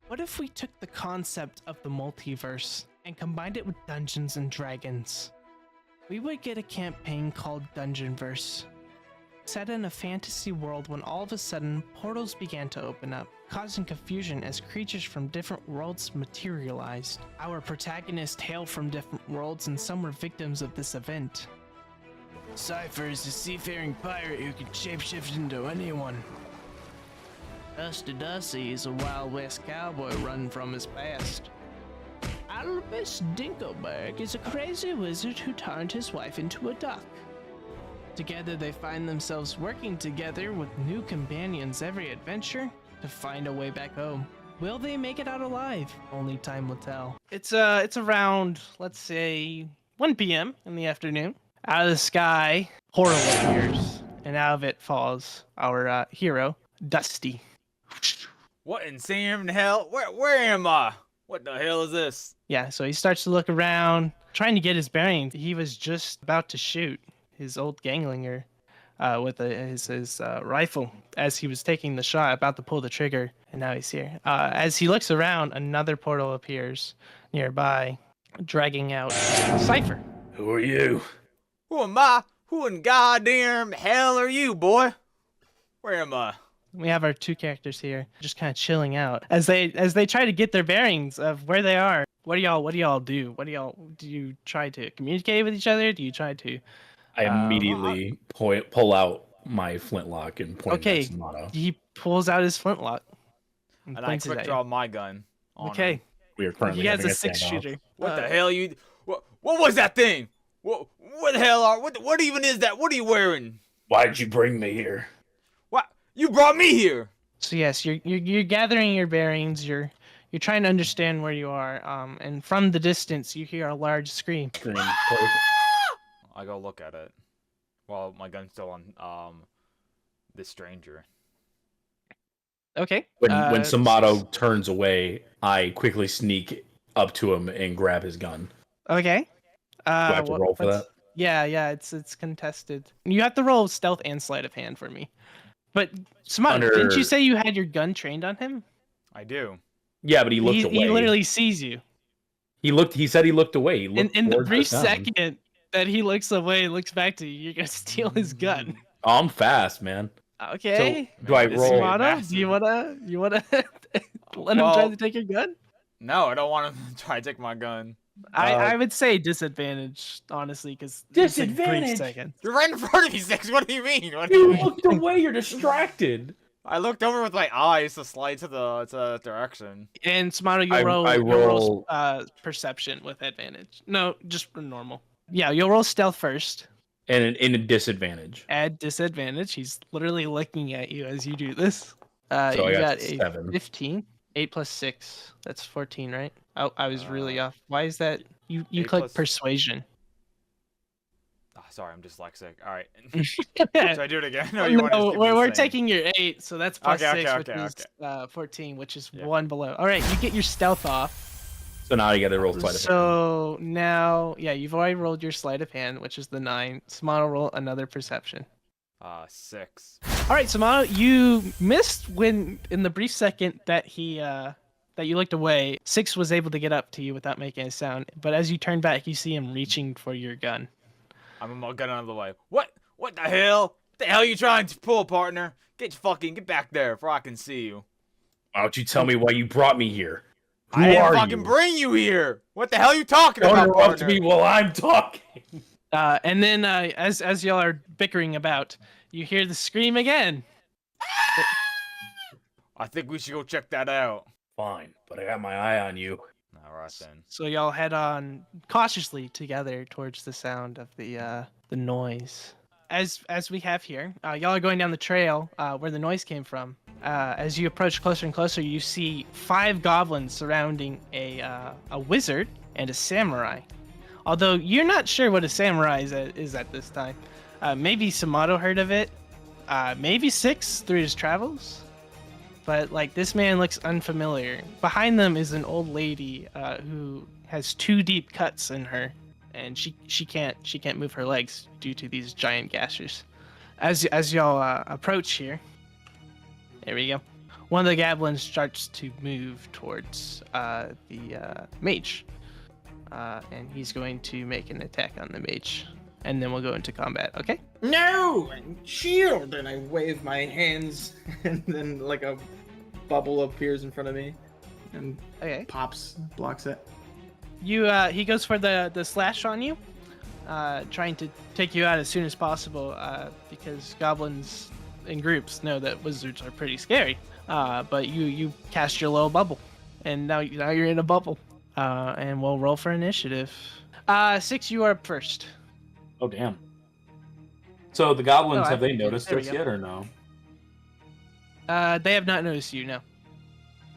What if we took the concept of the multiverse and combined it with Dungeons and Dragons? We would get a campaign called Dungeonverse, set in a fantasy world when all of a sudden portals began to open up, causing confusion as creatures from different worlds materialized. Our protagonists hail from different worlds and some were victims of this event. Cypher is a seafaring pirate who can shapeshift into anyone. Dusty Dusty is a Wild West cowboy running from his past. Albus Dinkelberg is a crazy wizard who turned his wife into a duck. Together they find themselves working together with new companions every adventure to find a way back home. Will they make it out alive? Only time will tell. It's around, let's say, 1 p.m. in the afternoon. Out of the sky, portal appears, and out of it falls our hero, Dusty. What in Sam hell? Where am I? What the hell is this? Yeah, so he starts to look around, trying to get his bearings. He was just about to shoot his old ganglinger with his rifle as he was taking the shot, about to pull the trigger, and now he's here. As he looks around, another portal appears nearby, dragging out Cypher. Who are you? Who am I? Who in goddamn hell are you, boy? Where am I? We have our two characters here, just kind of chilling out as they try to get their bearings of where they are. What do y'all do? Do you try to communicate with each other? Do you try to? I immediately pull out my flintlock and point at Sumatto. He pulls out his flintlock and I quick draw my gun. Okay. Him. We are currently he has a 6-shooter. What the hell you? What was that thing? What the hell are? What even is that? What are you wearing? Why'd you bring me here? What? You brought me here. So yes, you're gathering your bearings. You're trying to understand where you are. And from the distance, you hear a large scream. I go look at it while my gun's still on this stranger. Okay. When Sumatto turns away, I quickly sneak up to him and grab his gun. Okay. Do I have to roll for that? Yeah, it's contested. You have to roll stealth and sleight of hand for me. But Sumatto, didn't you say you had your gun trained on him? I do. Yeah, but he looked away. He literally sees you. He said he looked away. He looked in the brief second that he looks away and looks back to you, you're gonna steal his gun. Oh, I'm fast, man. Okay. So, do I roll? Sumatto, do you wanna let him try to take your gun? No, I don't want him to try to take my gun. I would say disadvantage, honestly, because disadvantage. You're right in front of me, Six. What do you mean? You looked away. You're distracted. I looked over with my eyes to slide to the direction. And Sumatto, you roll perception with advantage. No, just normal. Yeah, you'll roll stealth first. And in a disadvantage. Add disadvantage. He's literally looking at you as you do this. So you I got a 7. 15. 8 plus 6. That's 14, right? I was really off. Why is that? You click persuasion. Oh, sorry, I'm dyslexic. All right. Should I do it again? No, we're taking your 8, so that's plus 6, which is 14, which is 1 below. All right, you get your stealth off. So now you got to roll sleight of hand. So now, yeah, you've already rolled your sleight of hand, which is the 9. Sumatto, roll another perception. 6. All right, Sumatto, you missed when in the brief second that that you looked away. 6 was able to get up to you without making a sound, but as you turn back, you see him reaching for your gun. I'm gonna get out of the way. What the hell? What the hell are you trying to pull, partner? Get back there before I can see you. Why don't you tell me why you brought me here? Who I didn't fucking bring you here. What the hell are you talking about, partner? Don't interrupt me while I'm talking. And then as y'all are bickering about, you hear the scream again. I think we should go check that out. Fine, but I got my eye on you. All right then. So y'all head on cautiously together towards the sound of the noise. As we have here, y'all are going down the trail where the noise came from. As you approach closer and closer, you see 5 goblins surrounding a wizard and a samurai. Although you're not sure what a samurai is at this time. Maybe Sumatto heard of it. Maybe 6 through his travels. But like this man looks unfamiliar. Behind them is an old lady who has 2 deep cuts in her, and she can't move her legs due to these giant gashes. As y'all approach here, there we go. one of the goblins starts to move towards the mage. And he's going to make an attack on the mage. And then we'll go into combat, okay? No! Shield! And I wave my hands, and then like a bubble appears in front of me and Okay. pops, blocks it. He goes for the slash on you, trying to take you out as soon as possible, because goblins in groups know that wizards are pretty scary. But you cast your little bubble, and now you're in a bubble. And we'll roll for initiative. 6, you are up first. Oh, damn. So the goblins, have they noticed there we us go. yet or no? They have not noticed you, no.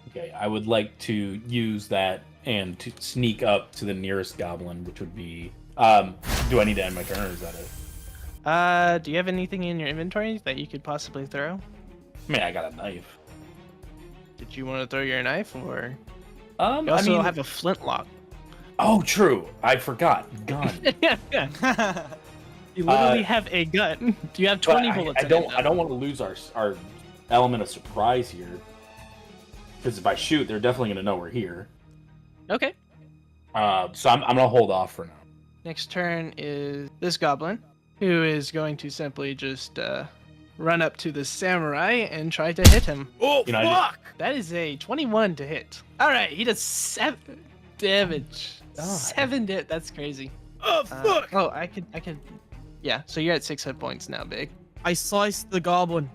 Okay, I would like to use that and to sneak up to the nearest goblin, which would be... do I need to end my turn, or is that it? Do you have anything in your inventory that you could possibly throw? I mean, I got a knife. Did you want to throw your knife, or... You I also mean... have a flintlock. Oh, true. I forgot. Gun. Yeah. You literally have a gun. You have 20 But bullets. I don't want to lose our element of surprise here. Because if I shoot, they're definitely going to know we're here. Okay. So I'm going to hold off for now. Next turn is this goblin, who is going to simply just run up to the samurai and try to hit him. Oh, You know, I fuck! That is a 21 to hit. All right, he does 7 damage. God. 7 damage. That's crazy. Oh, fuck! I could. Yeah. So you're at 6 hit points now, big. I sliced the goblin.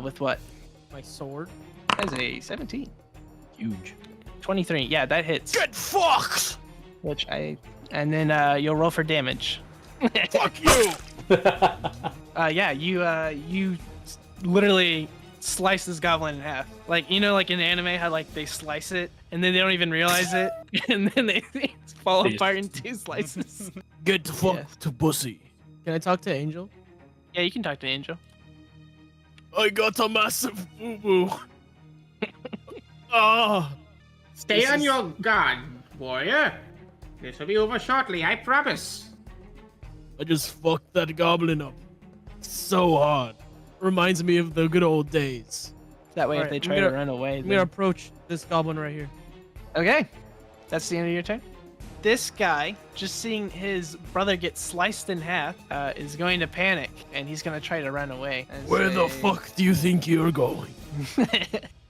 With what? My sword. That's a 17. Huge. 23. Yeah, that hits. Get fucked! And then you'll roll for damage. Fuck you! Yeah, you literally slice this goblin in half. Like, you know, like in anime, how like they slice it and then they don't even realize it, and then they fall They just- apart in 2 slices. Get the fuck Yes. to pussy. Can I talk to Angel? Yeah, you can talk to Angel. I got a massive boo boo. Ah. Stay This on is- your guard, warrior. This will be over shortly, I promise. I just fucked that goblin up. So hard. Reminds me of the good old days. That way, if Alright, they I'm try gonna- to run away, I'm then... gonna approach this goblin right here. Okay, that's the end of your turn. This guy, just seeing his brother get sliced in half, is going to panic, and he's going to try to run away. and Where the say- fuck do you think you're going?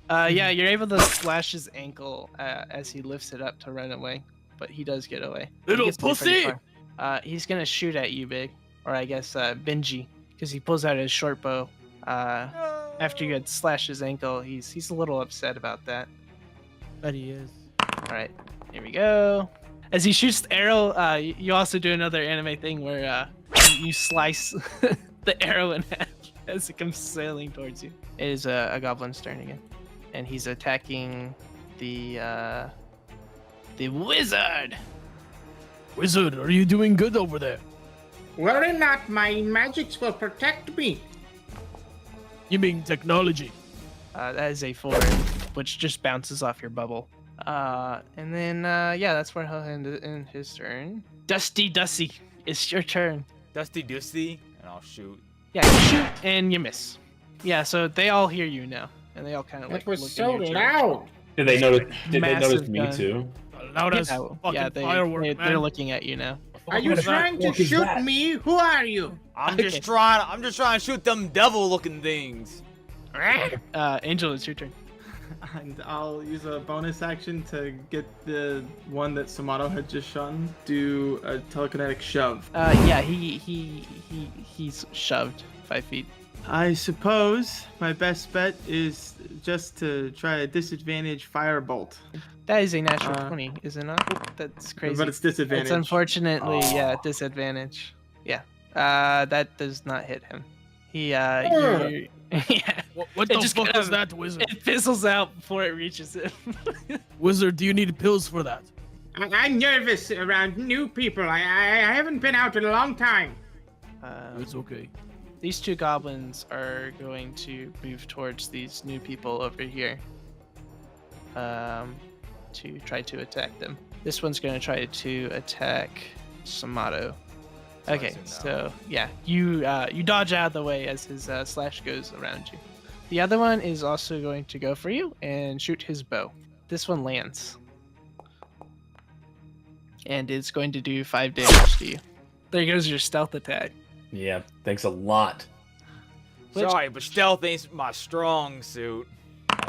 Yeah, you're able to slash his ankle as he lifts it up to run away, but he does get away. He Little gets away pretty pussy! far. He's going to shoot at you, Big, or I guess Benji, because he pulls out his short bow. After you had slashed his ankle, he's a little upset about that. Bet he is. All right, here we go. As he shoots the arrow, you also do another anime thing where you slice the arrow in half as it comes sailing towards you. It is a goblin's turn again, and he's attacking the wizard. Wizard, are you doing good over there? Worry not, my magics will protect me. You mean technology? That is a 4, which just bounces off your bubble. And then yeah, that's where he'll end his turn. Dusty, it's your turn. Dusty Dusty, and I'll shoot. Yeah, you shoot and you miss. Yeah, so they all hear you now, and they all kind of like That was look so in your loud. Did they notice? Did they notice Massive me gun. too? The loudest fucking firework, they're man. looking at you now. Are you What is that? trying to What is shoot that? me? Who are you? I'm Okay. just trying to shoot them devil-looking things. Angel, it's your turn. And I'll use a bonus action to get the one that Sumatto had just shot. Do a telekinetic shove. Yeah, he's shoved 5 feet. I suppose my best bet is just to try a disadvantage firebolt. That is a natural Uh, 20, is it not? That's crazy. But it's disadvantage. It's unfortunately, yeah, disadvantage. Yeah. That does not hit him. He, yeah. What It the just fuck kind is of- that, wizard? It fizzles out before it reaches him. Wizard, do you need pills for that? I'm nervous around new people. I haven't been out in a long time. It's okay. These 2 goblins are going to move towards these new people over here. To try to attack them. This one's going to try to attack Sumatto. Okay, Slice him so yeah, you dodge out of the way as his slash goes around you. The other one is also going to go for you and shoot his bow. This one lands. And it's going to do 5 damage to you. There goes your stealth attack. Yeah, thanks a lot. Which- Sorry, but stealth ain't my strong suit.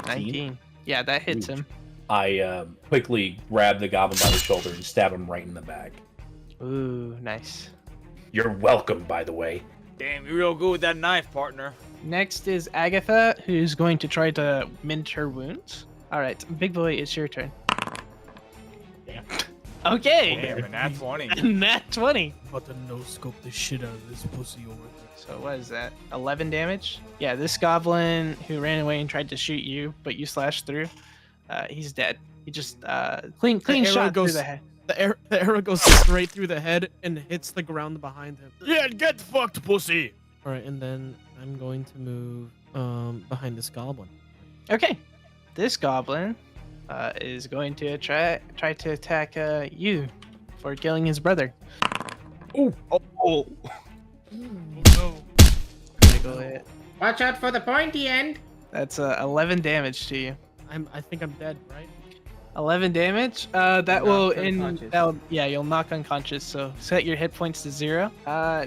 19. Yeah, that hits him. I quickly grab the goblin by the shoulder and stab him right in the back. Ooh, nice. You're welcome, by the way. Damn, you're real good with that knife, partner. Next is Agatha, who's going to try to mend her wounds. All right, Big Boy, it's your turn. Yeah. Okay. Damn, and that's 20. Nat 20. About to no-scope the shit out of this pussy over there. So what is that? 11 damage? Yeah, this goblin who ran away and tried to shoot you, but you slashed through, he's dead. He just clean arrow shot through goes- the head. The arrow goes straight through the head and hits the ground behind him. Yeah, get fucked, pussy! Alright, and then I'm going to move behind this goblin. Okay, this goblin is going to try to attack you for killing his brother. Oh. Oh. No. Critical hit. Watch out for the pointy end. That's 11 damage to you. I think I'm dead, right? 11 damage. That Knocked will unconscious. yeah, you'll knock unconscious. So set your hit points to 0.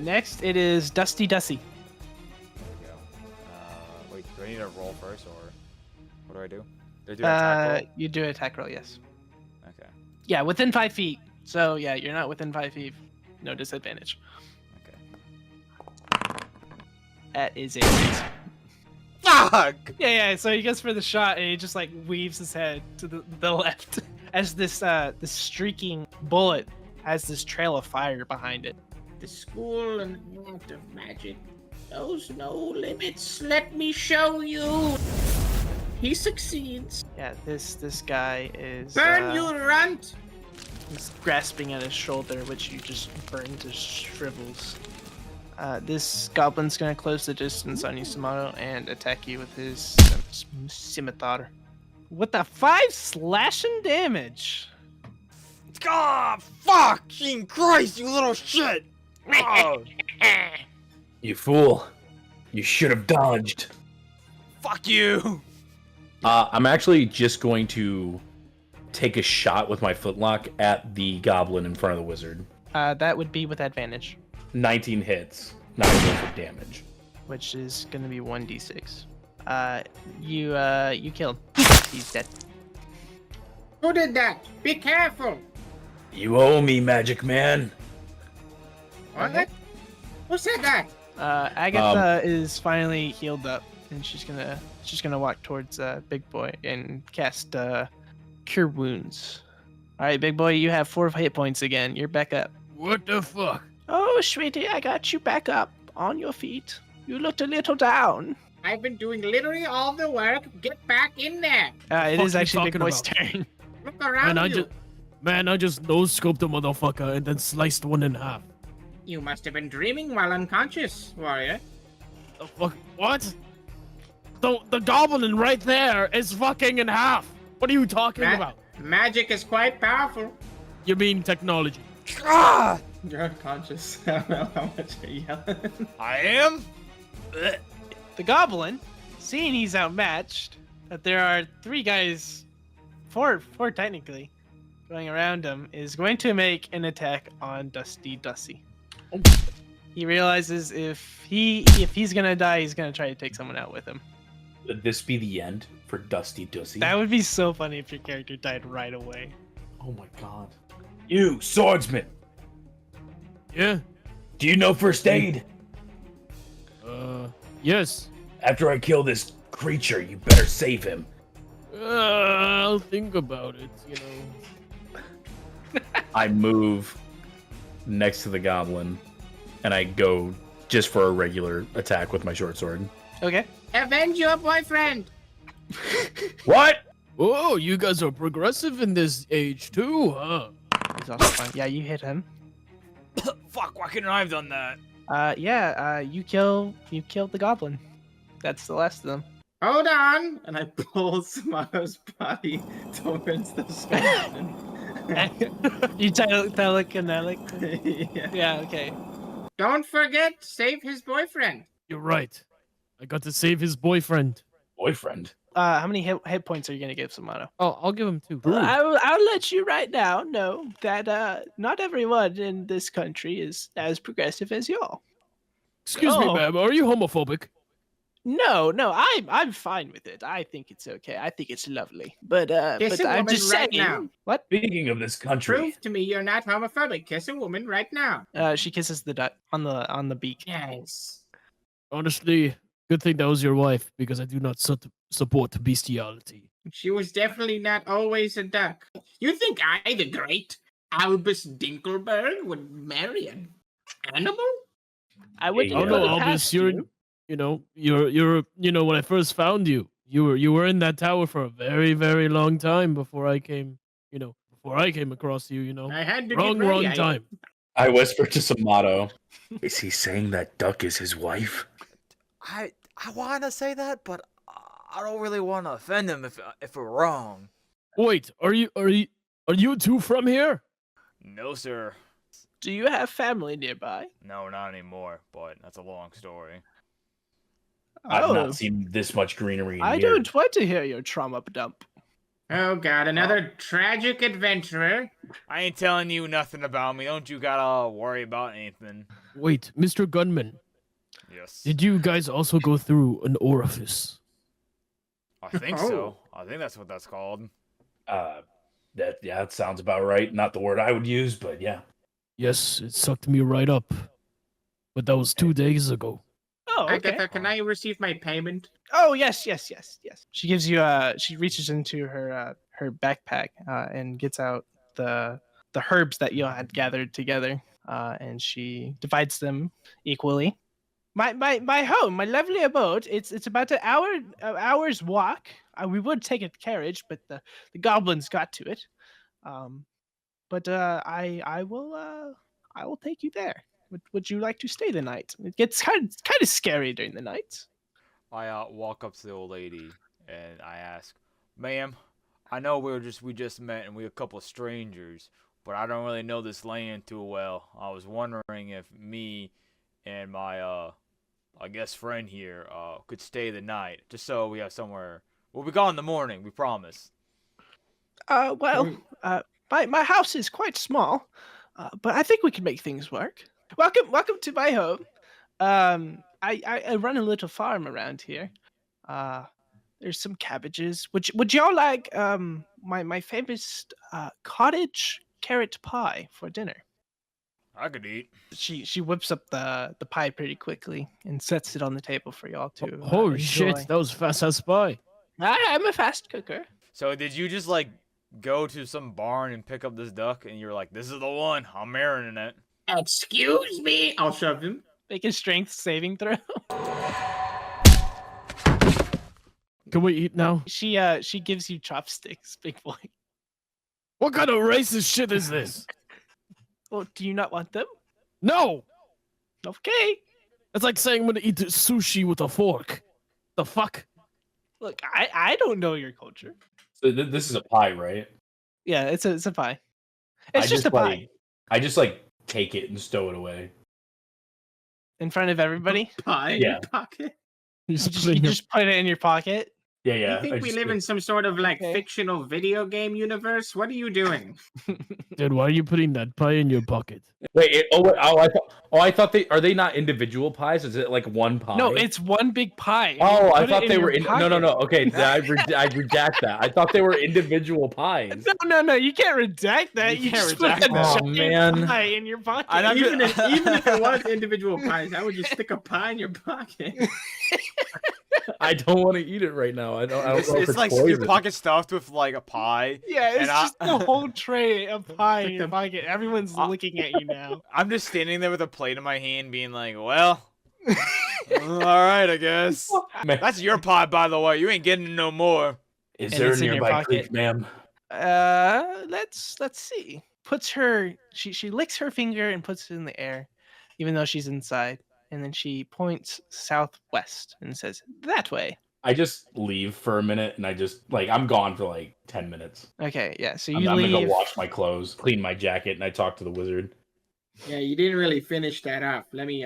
Next it is Dusty Dussy. There we go. Wait, do I need to roll first, or what do I do? Do I do an attack roll? You do an attack roll, yes. Okay. Yeah, within 5 feet. So yeah, you're not within 5 feet. No disadvantage. Okay. That is a miss. Fuck! Yeah. So he goes for the shot, and he just like weaves his head to the left as this streaking bullet has this trail of fire behind it. The school and art of magic knows no limits. Let me show you. He succeeds. Yeah, this guy is Burn, you runt! he's grasping at his shoulder, which you just burn to shrivels. This goblin's gonna close the distance on you, Sumatto, and attack you with his scimitar. With the 5 slashing damage. God, fucking Christ, you little shit! Oh, You fool. You should have dodged. fuck you! I'm actually just going to take a shot with my footlock at the goblin in front of the wizard. That would be with advantage, 19 hits, 9 points of damage. which is gonna be 1d6. You killed. He's dead. Who did that? Be careful. You owe me, Magic Man. What? Who said that? Agatha is finally healed up, and she's gonna walk towards Big Boy and cast Cure Wounds. All right, Big Boy, you have 4 hit points again. You're back up. What the fuck? Oh, sweetie, I got you back up on your feet. You looked a little down. I've been doing literally all the work. Get back in there. It fuck is you actually Big talking Boy's about? turn. Look around Man, I just no-scoped the motherfucker and then sliced one in half. You must have been dreaming while unconscious, warrior. The fuck? What? The goblin right there is fucking in half. What are you talking about? Magic is quite powerful. You mean technology? Ah! You're unconscious. I don't know how much you're yelling. I am? The goblin, seeing he's outmatched, that there are 3 guys, four technically, going around him, is going to make an attack on Dusty Dussy. He realizes if he's gonna die, he's gonna try to take someone out with him. Would this be the end for Dusty Dussy? That would be so funny if your character died right away. Oh my god. You, swordsman! Yeah. Do you know first aid? Yes. After I kill this creature, you better save him. I'll think about it, you know. I move next to the goblin, and I go just for a regular attack with my short sword. Okay. Avenge your boyfriend. What? Oh, you guys are progressive in this age too, huh? He's also fine. Yeah, you hit him. Fuck, why couldn't I have done that? You killed the goblin. That's the last of them. Hold on. And I pull Sumatto's body towards the skeleton. You telekinetic. Yeah. Yeah, okay. Don't forget, save his boyfriend. You're right. I got to save his boyfriend. Boyfriend. How many hit points are you gonna give Sumatto? Oh, I'll give him 2. Well, I'll let you right now know that not everyone in this country is as progressive as y'all. Excuse me, Oh. ma'am. Are you homophobic? No, I'm fine with it. I think it's okay. I think it's lovely. But Kiss a I'm woman just right saying. now. What? Speaking of this country, Prove to me you're not homophobic. Kiss a woman right now. She kisses the duck on the beak. Yes. Honestly, good thing that was your wife because I do not support bestiality. She was definitely not always a duck. You think I, the great Albus Dinkelberg, would marry an animal? I would. Yeah. Oh no, put it Albus, past you're you. when I first found you, you were in that tower for a very, very long time before I came, before I came across you, I had to Wrong, get ready. wrong time. I whispered to Sumatto, is he saying that duck is his wife? I want to say that, but I don't really want to offend him if we're wrong. Wait, are you two from here? No, sir. Do you have family nearby? No, not anymore. But that's a long story. I've Oh, not seen this much greenery in I years. don't want to hear your trauma dump. Oh god, another tragic adventurer. I ain't telling you nothing about me. Don't you gotta worry about anything. Wait, Mr. Gunman, Yes. did you guys also go through an orifice? I think so. I think that's what that's called. That sounds about right. Not the word I would use, but yeah. Yes, it sucked me right up. But that was 2 days ago. Oh, okay. Agatha, can I receive my payment? Oh, yes. She gives you she reaches into her backpack and gets out the herbs that you had gathered together, and she divides them equally. My home, my lovely abode. It's about an hour's walk. We would take a carriage, but the goblins got to it. But I will take you there. Would you like to stay the night? It gets kind of scary during the night. I walk up to the old lady and I ask, "Ma'am, I know we just met and we're a couple of strangers, but I don't really know this land too well. I was wondering if me and my I guess friend here could stay the night, just so we have somewhere. We'll be gone in the morning, we promise." My house is quite small, but I think we can make things work. Welcome to my home. I run a little farm around here. There's some cabbages. Would y'all like my famous cottage carrot pie for dinner? I could eat. She whips up the pie pretty quickly and sets it on the table for y'all to Holy enjoy. shit, that was fast as pie. I'm a fast cooker. So did you just like go to some barn and pick up this duck and you're like, "This is the one. I'm marrying it." Excuse me. I'll shove him. Make a strength saving throw. Can we eat now? She gives you chopsticks, big boy. What kind of racist shit is this? Well, do you not want them? No! Okay. It's like saying I'm gonna eat sushi with a fork. The fuck? Look, I don't know your culture. So this is a pie, right? Yeah, it's a pie. It's just a like, pie I just like take it and stow it away. in front of everybody. Pie in Yeah. your pocket. You just put it in your pocket. Yeah, You yeah. think we live in some sort of like Okay. fictional video game universe? What are you doing? Dude, why are you putting that pie in your pocket? Wait, I thought they not individual pies? Is it like one pie? No, it's one big pie. and Oh, you I put it thought they your were in. No, pocket. Okay, I redact that. I thought they were individual pies. No, you can't redact that. You You can't just put redact a that. Oh, giant man. pie in your pocket. And I'm Even just- if it was individual pies, I would just stick a pie in your pocket. I don't want to eat it right now. I don't know if It's like your poison. pocket stuffed with like a pie. Yeah, it's And just a whole tray of pie in your the- pocket. Everyone's looking at you now. I'm just standing there with a plate in my hand, being like, "Well, all right, I guess." Man, That's your pie, by the way. You ain't getting no more. is And there a it's in your nearby pocket. creek, ma'am? Let's see. Puts her she licks her finger and puts it in the air, even though she's inside, and then she points southwest and says, "That way." I just leave for a minute, and I just I'm gone for like 10 minutes. Okay, yeah. So I'm you gonna leave. go wash my clothes, clean my jacket, and I talk to the wizard. Yeah, you didn't really finish that off. Let me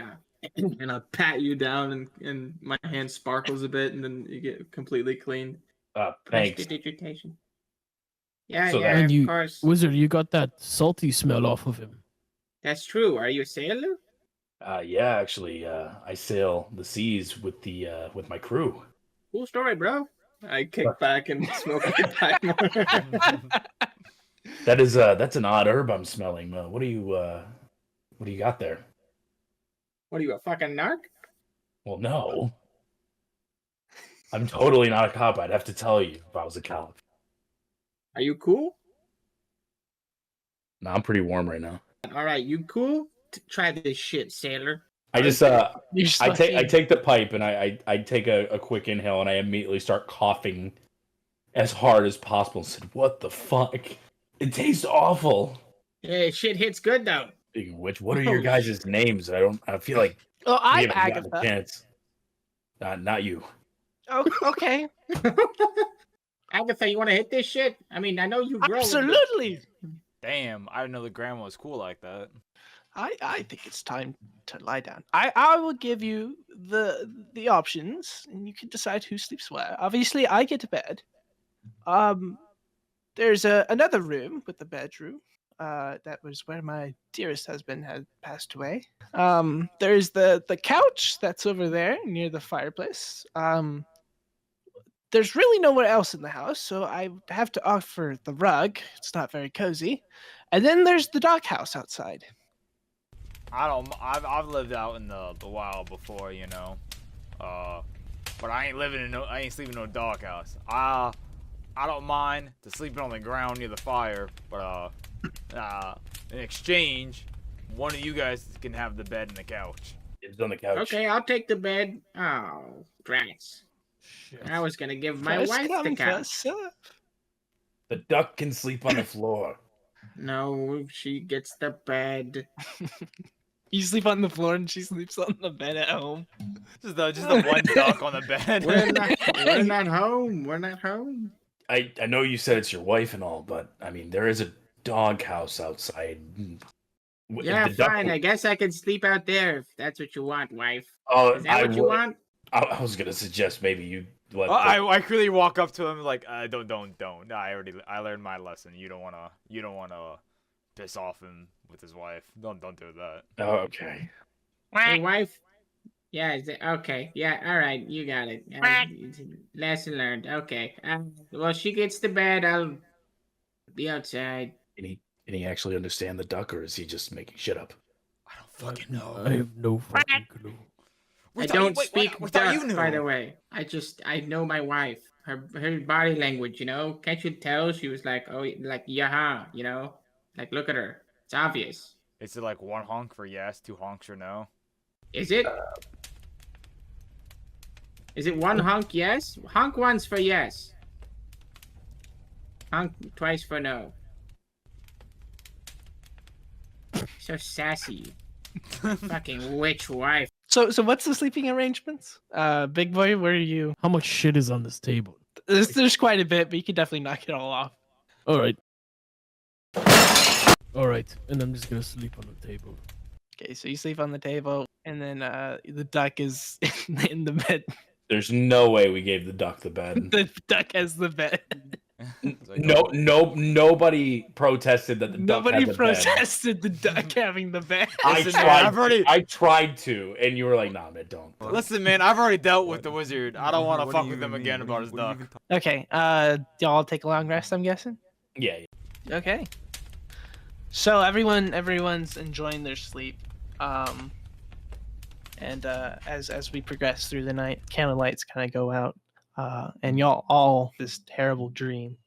and I'll pat you down, and my hand sparkles a bit, and then you get completely clean. Thanks. Prestidigitation. Yeah, So yeah, that- And of you, course. wizard, you got that salty smell off of him. That's true. Are you a sailor? Yeah, actually, I sail the seas with my crew. Cool story, bro. I kick back and smoke my pipe more. That's an odd herb I'm smelling. What do you got there? What are you, a fucking narc? Well, no. I'm totally not a cop. I'd have to tell you if I was a cop. Are you cool? No, I'm pretty warm right now. All right, you cool? Try this shit, sailor. I just You're I fucking- take the pipe and I take a quick inhale and I immediately start coughing as hard as possible and said, "What the fuck? It tastes awful." Hey, shit hits good though. Speaking of which, what are your Oh, guys' names? I feel like Oh, we I'm haven't gotten a Agatha. chance. Not you. Oh, okay. Agatha, you want to hit this shit? I mean, I know you grow. Absolutely. Damn, I didn't know the grandma was cool like that. I think it's time to lie down. I will give you the options, and you can decide who sleeps where. Obviously, I get to bed. There's another room with the bedroom. That was where my dearest husband had passed away. There's the couch that's over there near the fireplace. There's really nowhere else in the house, so I have to offer the rug. It's not very cozy. And then there's the doghouse outside. I've lived out in the wild before, you know. But I ain't sleeping in no doghouse. I don't mind to sleeping on the ground near the fire, but in exchange, one of you guys can have the bed and the couch. It's on the couch. Okay, I'll take the bed. Oh, brats. Shit. I was gonna give my First wife the come, couch. first serve. The duck can sleep on the floor. No, she gets the bed. You sleep on the floor and she sleeps on the bed at home. Just the one duck on the bed. We're not home. We're not home. I know you said it's your wife and all, but I mean there is a doghouse outside. If Yeah, the duck fine. would- I guess I can sleep out there if that's what you want, wife. Oh, Is that what you want? I was gonna suggest maybe you let. I quickly walk up to him like, don't. No, I learned my lesson. You don't wanna piss off him with his wife. Don't do that. Oh, okay. Hey, wife. Yeah, okay. Yeah, all right. You got it. Lesson learned. Okay. Well, she gets to bed. I'll be outside. Can he actually understand the duck, or is he just making shit up? I don't fucking know. I have no fucking clue. We I thought you- don't wait, speak we thought duck, you knew. by the way. I know my wife. Her body language, you know. Can't you tell? She was like, oh, like yaha, you know. Like, look at her. It's obvious. Is it like one honk for yes, two honks for no? Is it? Is it one honk yes? Honk once for yes. Honk twice for no. So sassy. Fucking witch wife. So what's the sleeping arrangements? Big boy, where are you? How much shit is on this table? There's quite a bit, but you can definitely knock it all off. All right. All right, and I'm just gonna sleep on the table. Okay, so you sleep on the table, and then the duck is in the bed. There's no way we gave the duck the bed. The duck has the bed. It's like, Nobody protested that the duck Nobody had the bed. protested the duck having the bed. Listen, man, I tried to, and you were like, "Nah, man, don't." Listen, man, I've already dealt with the wizard. I don't want to fuck with him again about his duck. Okay, y'all take a long rest, I'm guessing? Yeah. Okay. So everyone's enjoying their sleep. And as we progress through the night, candlelights kind of go out. And y'all all this terrible dream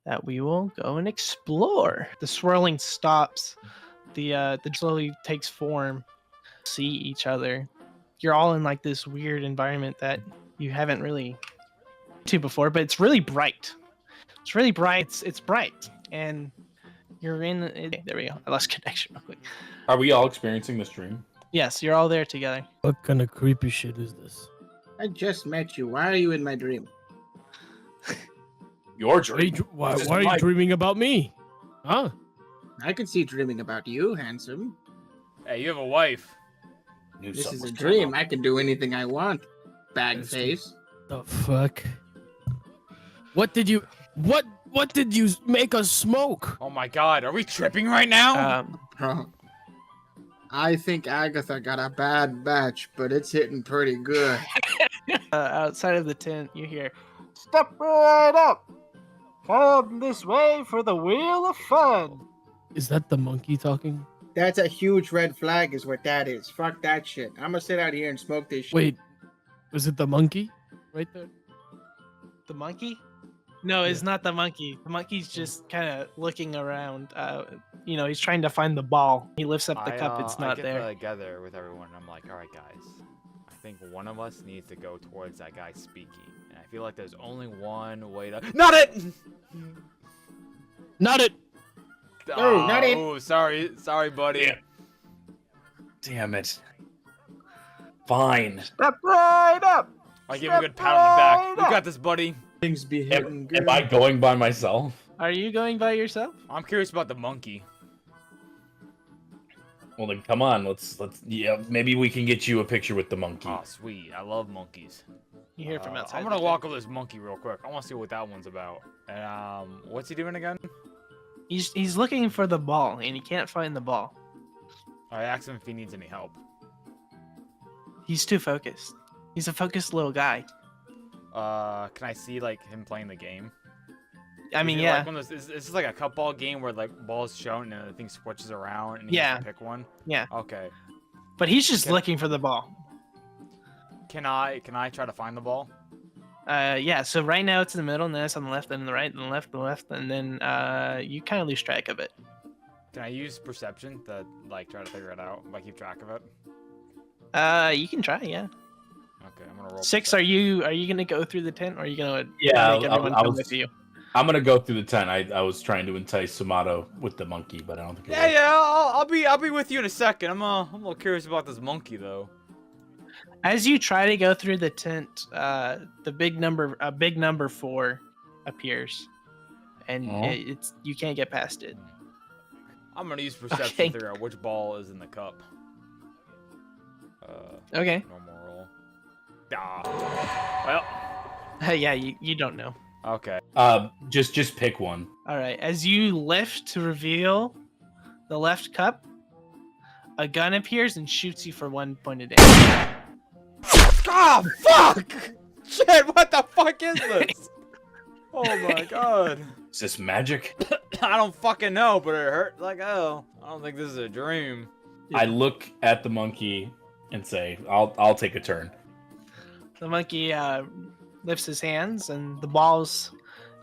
that we will go and explore. The swirling stops. The slowly takes form. See each other. You're all in like this weird environment that you haven't really to before, but it's really bright. It's really bright. It's bright, and you're in. There we go. I lost connection real quick. Are we all experiencing this dream? Yes, you're all there together. What kind of creepy shit is this? I just met you. Why are you in my dream? Your Why, dream. why, This is why are my- you dreaming about me? Huh? I could see dreaming about you, handsome. Hey, you have a wife. This is a dream. I can do anything I want. Bag Yes, face. The fuck? What did you make us smoke? Oh my god, are we tripping right now? Bro. I think Agatha got a bad batch, but it's hitting pretty good. Outside of the tent, you hear, "Step right up! Come this way for the wheel of fun!" Is that the monkey talking? That's a huge red flag is what that is. Fuck that shit. I'm gonna sit out here and smoke this shit. Wait, was it the monkey right there? The monkey? No, it's not the monkey. The monkey's just kind of looking around. He's trying to find the ball. He lifts up the cup. It's I not get there. together with everyone, and I'm like, all right, guys. I think one of us needs to go towards that guy speaking. And I feel like there's only one way to... Not it! Not it! Oh, not it. Oh, sorry, buddy. Yeah. Damn it. Fine. Step right up. I give him a good pat on the back. We got this, buddy. Things be hitting good. Am I going by myself? Are you going by yourself? I'm curious about the monkey. Well then, come on. Let's. Yeah, maybe we can get you a picture with the monkey. Oh, sweet. I love monkeys. You hear from outside. I'm gonna walk up this monkey real quick. I want to see what that one's about. And what's he doing again? He's looking for the ball, and he can't find the ball. I asked him if he needs any help. He's too focused. He's a focused little guy. Can I see like him playing the game? I mean, Is it yeah. Like one of those, is this like a cup ball game where like ball's shown and the thing switches around and he has to pick one? Yeah. Okay. But he's just looking for the ball. Can I try to find the ball? Yeah. So right now it's in the middle, and then it's on the left, and the right, and the left, and then you kind of lose track of it. Can I use perception to like try to figure it out? Like keep track of it? You can try, yeah. Okay, I'm gonna roll. 6, are you gonna go through the tent, or are you gonna Yeah, make everyone come with you? I'm gonna go through the tent. I was trying to entice Sumatto with the monkey, but I don't think. Yeah. I'll be with you in a second. I'm a little curious about this monkey though. As you try to go through the tent, the big number 4 appears, and it's you can't get past it. I'm gonna use perception Okay. to figure out which ball is in the cup. Okay. Normal roll. Well. Yeah, you don't know. Okay. Just pick one. All right. As you lift to reveal the left cup, a gun appears and shoots you for 1 point of damage. Oh fuck! Shit! What the fuck is this? Oh my god! Is this magic? I don't fucking know, but it hurt like hell. I don't think this is a dream. I look at the monkey and say, "I'll take a turn." The monkey lifts his hands, and the balls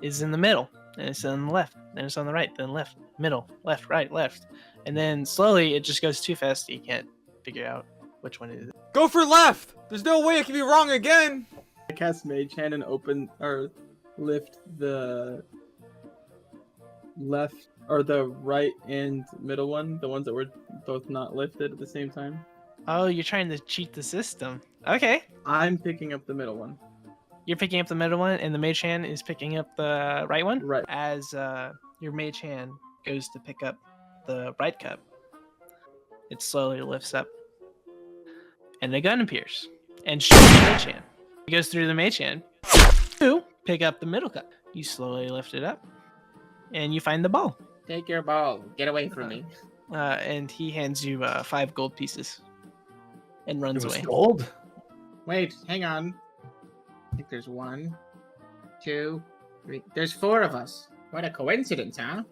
is in the middle, and it's on the left, then it's on the right, then left, middle, left, right, left, and then slowly it just goes too fast. You can't figure out which one it is. Go for left. There's no way it can be wrong again. I cast Mage Hand and open or lift the left or the right and middle one, the ones that were both not lifted at the same time. Oh, you're trying to cheat the system. Okay. I'm picking up the middle one. You're picking up the middle one, and the mage hand is picking up the right one? Right. As your mage hand goes to pick up the right cup, it slowly lifts up, and a gun appears and shoots the mage hand. It goes through the mage hand. You pick up the middle cup. You slowly lift it up, and you find the ball. Take your ball. Get away from me. And he hands you 5 gold pieces and runs It was away. gold. Wait, hang on. I think there's 1, 2, 3. There's 4 of us. What a coincidence, huh?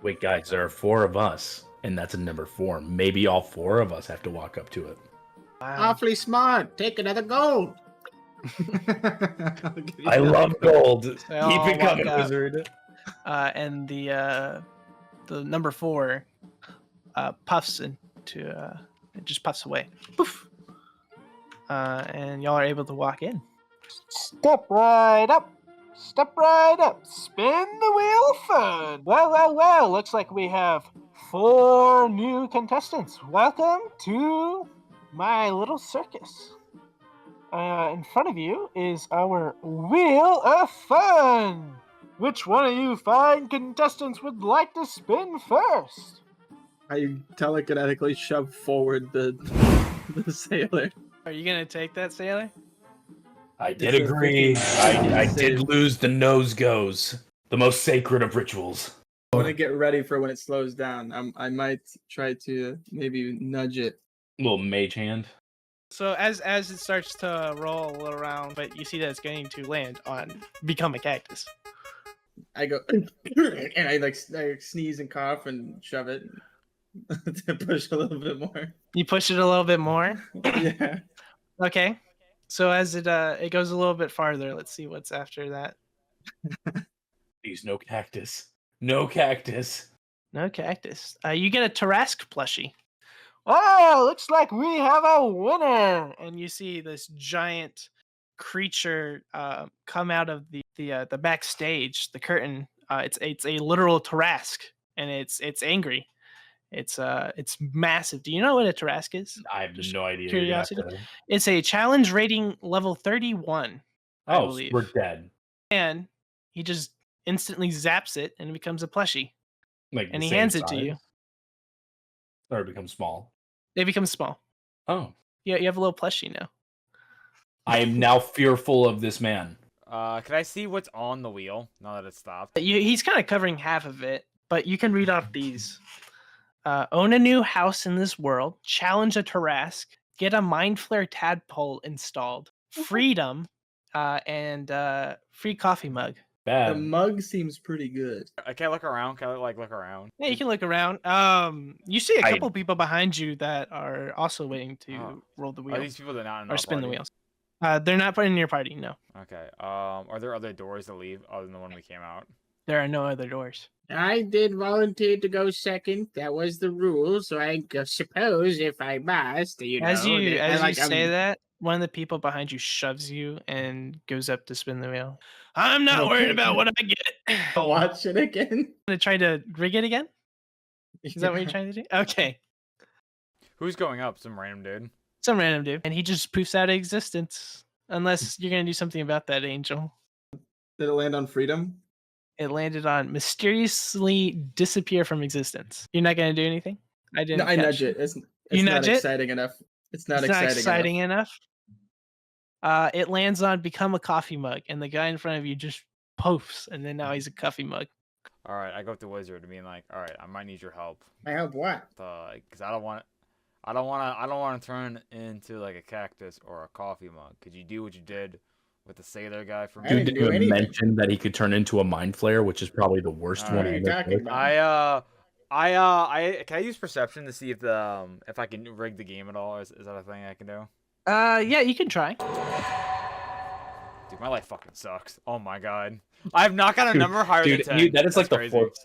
Wait, guys, there are 4 of us, and that's a number 4. Maybe all 4 of us have to walk up to it. Wow. Awfully smart. Take another gold. I love gold. They all Keep it coming, walk up. wizard. And the number 4 puffs into it just puffs away. Poof. And y'all are able to walk in. Step right up. Step right up. Spin the wheel of fun. Well. Looks like we have 4 new contestants. Welcome to my little circus. In front of you is our wheel of fun. Which one of you fine contestants would like to spin first? I telekinetically shove forward the the sailor. Are you gonna take that, sailor? I did It's a agree. freaking I save. did lose the nose goes, the most sacred of rituals. I want to get ready for when it slows down. I might try to maybe nudge it. Little mage hand. So as it starts to roll around, but you see that it's going to land on become a cactus. I go and I sneeze and cough and shove it to push a little bit more. You push it a little bit more. Yeah. Okay. So as it goes a little bit farther, let's see what's after that. Please, no cactus. No cactus. No cactus. You get a Tarask plushie. Oh, looks like we have a winner! And you see this giant creature come out of the backstage, the curtain. It's a literal Tarask, and it's angry. It's massive. Do you know what a Tarask is? I have Just no idea. curiosity. It's a challenge rating level 31, I Oh, believe. we're dead. And he just instantly zaps it and it becomes a plushie. Like, And the he same hands it to size? you. Or it becomes small. They become small. Oh. Yeah, you have a little plushie now. I am now fearful of this man. Can I see what's on the wheel now that it's stopped? He's kind of covering half of it, but you can read off these. Own a new house in this world. Challenge a Tarask. Get a Mind Flare tadpole installed. Freedom. And free coffee mug. The Bad. mug seems pretty good. Can I look around? Can I look around? Yeah, you can look around. You see a couple people behind you that are also waiting to roll the wheel Are these people that not in or our spin the party? wheels. They're not in your party. No, Okay. Are there other doors to leave other than the one we came out? there are no other doors. I did volunteer to go second. That was the rule. So I suppose if I must, As you say I'm- that, one of the people behind you shoves you and goes up to spin the wheel. I'm not worried about what I get. I'll watch it again. Gonna try to rig it again? Is that what you're trying to do? Okay. Who's going up? Some random dude. Some random dude. And he just poofs out of existence. Unless you're gonna do something about that, Angel. Did it land on freedom? It landed on mysteriously disappear from existence. You're not gonna do anything? I didn't. No, I catch nudge it. It's You not nudge it? exciting enough. It's not It's exciting enough. enough. It lands on become a coffee mug, and the guy in front of you just poofs, and then now he's a coffee mug. All right, I go up to Wizard being like, all right, I might need your help. I hope what? Because I don't want to turn into like a cactus or a coffee mug. Could you do what you did with the sailor guy for I me? Dude didn't didn't do even anything. mention that he could turn into a mind flare, which is probably the worst All one. right. I've What are you ever talking heard. about? I can I use perception to see if I can rig the game at all? Is that a thing I can do? Yeah, you can try. Dude, my life fucking sucks. Oh my god, I have not got a number higher Dude, than 10. that is like That's the crazy. 4th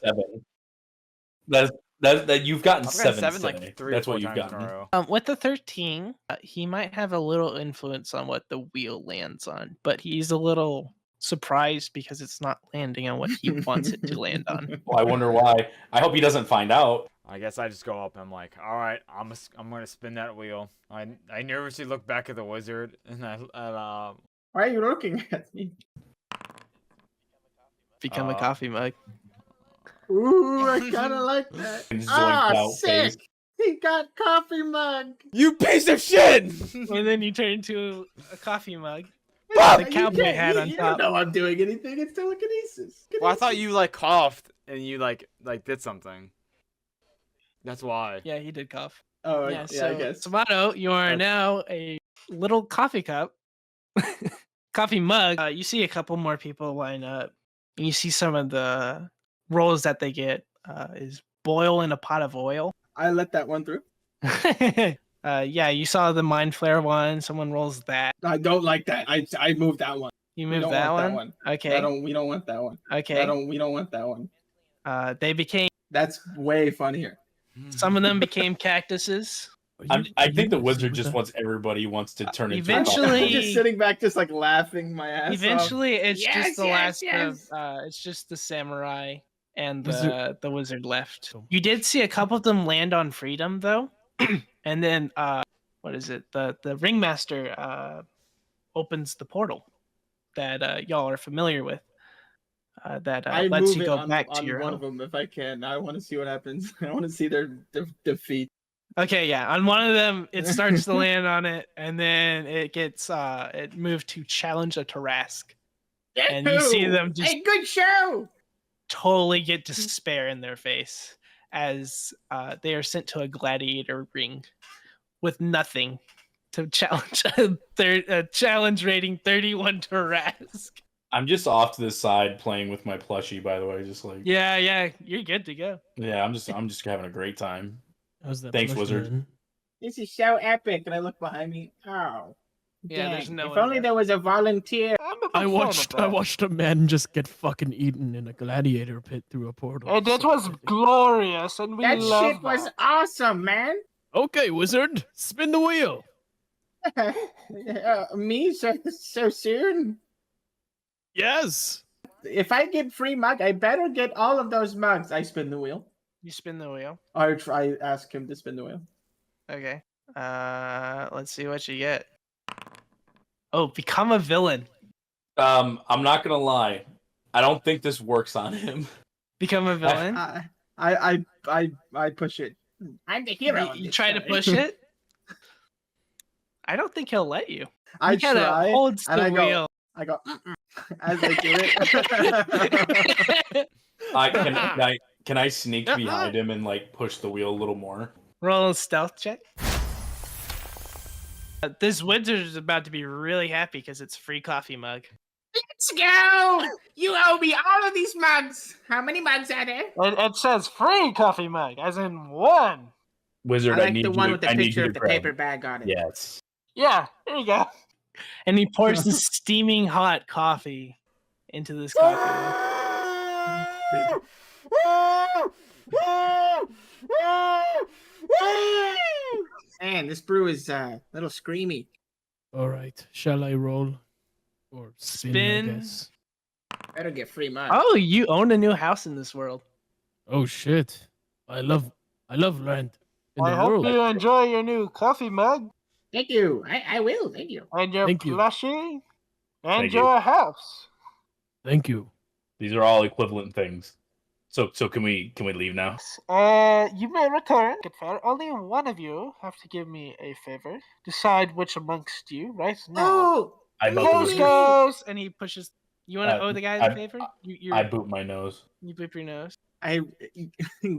7. That you've gotten I've gotten 7 seven today. like 3 That's or 4 what you've times in a gotten. row. With the 13, he might have a little influence on what the wheel lands on, but he's a little surprised because it's not landing on what he wants it to land on. Well, I wonder why. I hope he doesn't find out. I guess I just go up and I'm like, all right, I'm gonna spin that wheel. I nervously look back at the wizard and Why are you looking at me? Become a coffee mug. Ooh, I kind of like that. And zoinked Ah, out sick! face. He got coffee mug. you piece of shit. And then you turn into a coffee mug. Fuck! The cowboy hat on You top. don't know I'm doing anything. It's telekinesis. Well, I thought you like coughed and you like did something. That's why. Yeah, he did cough. Oh, Yeah, yeah, so I guess. Sumatto, you are now a little coffee cup, coffee mug. You see a couple more people line up, and you see some of the rolls that they get is boil in a pot of oil. I let that one through. Yeah, you saw the mind flare one. Someone rolls that. I don't like that. I moved that one. You We moved don't that want one? that one. Okay. We don't want that one. Okay. We don't want that one. They became. That's way funnier. Some of them became cactuses. I think the wizard just wants everybody he wants to turn into. Eventually- I'm just sitting back, just like laughing my ass off. Eventually, it's Yes, just the yes, last yes. of. It's just the samurai and Wizard- the wizard left. You did see a couple of them land on freedom though, and then what is it? The ringmaster opens the portal that y'all are familiar with. That I lets move you it go on, back on to your one home. of them if I can. I want to see what happens. I want to see their defeat. Okay, yeah. On one of them, it starts to land on it, and then it gets it moved to challenge a Tarask. And you see them just Hey, good show. totally get despair in their face as they are sent to a gladiator ring with nothing to challenge a challenge rating 31 Tarask. I'm just off to the side playing with my plushie, by the way. Just like Yeah, you're good to go. yeah, I'm just having a great time. How's that? Thanks, plush, Wizard. man? This is so epic. And I look behind me. Oh. Yeah, dang. there's no If one only left. there was a volunteer. I watched a man just get fucking eaten in a gladiator pit through a portal. And that So was epic. glorious, and we That love shit was that. awesome, man. Okay, wizard, spin the wheel. Me so soon? Yes. If I get free mug, I better get all of those mugs. I spin the wheel. You spin the wheel. I try ask him to spin the wheel. Okay. Let's see what you get. Oh, become a villain. I'm not gonna lie. I don't think this works on him. Become a villain. I push it. I'm the hero. You, of you this try to story. push it. I don't think he'll let you. I He kinda try holds and the I go. wheel. I go as I do it. Can I sneak behind him and like push the wheel a little more? Roll a stealth check. This wizard is about to be really happy because it's a free coffee mug. Let's go! You owe me all of these mugs. How many mugs are there? It says free coffee mug, as in one. Wizard, I I like need the you one to, with the I need picture you of to the grab. paper bag on it. Yes. Yeah, there you go. And he pours the steaming hot coffee into this coffee mug. Man, this brew is a little screamy. All right. Shall I roll or spin? Spin. I guess. Better get free mugs. Oh, you own a new house in this world. Oh shit! I love land in the world. enjoy your new coffee mug Thank you. I will. Thank you. and your Thank you. plushie and Thank you. your house. Thank you. These are all equivalent things. So can we leave now? You may return. Good fair. Only one of you have to give me a favor. Decide which amongst you right now. Oh, I vote the Goes wizard. goes, and he pushes. You want to owe the guy I- a favor? You I boot my nose. you boop your nose. I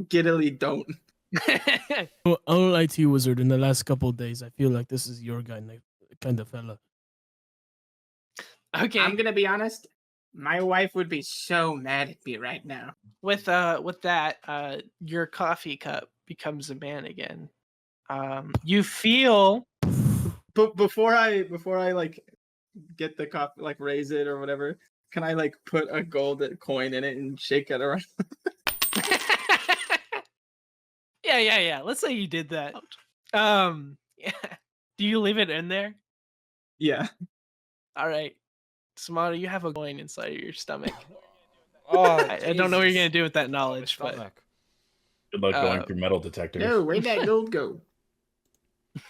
giddily don't. Well, I'll lie to you, wizard. In the last couple of days, I feel like this is your kind of fella. Okay. I'm gonna be honest. My wife would be so mad at me right now. With that, your coffee cup becomes a man again. You feel But before I like get the cup, like raise it or whatever, can I like put a gold coin in it and shake it around? yeah. Let's say you did that. Yeah. Do you leave it in there? Yeah. All right. Sumatto, you have a coin inside of your stomach. Oh, I don't know what you're gonna Jesus. do with that knowledge, but Stomach. Good luck going Uh, through metal detectors. No, where'd that gold go?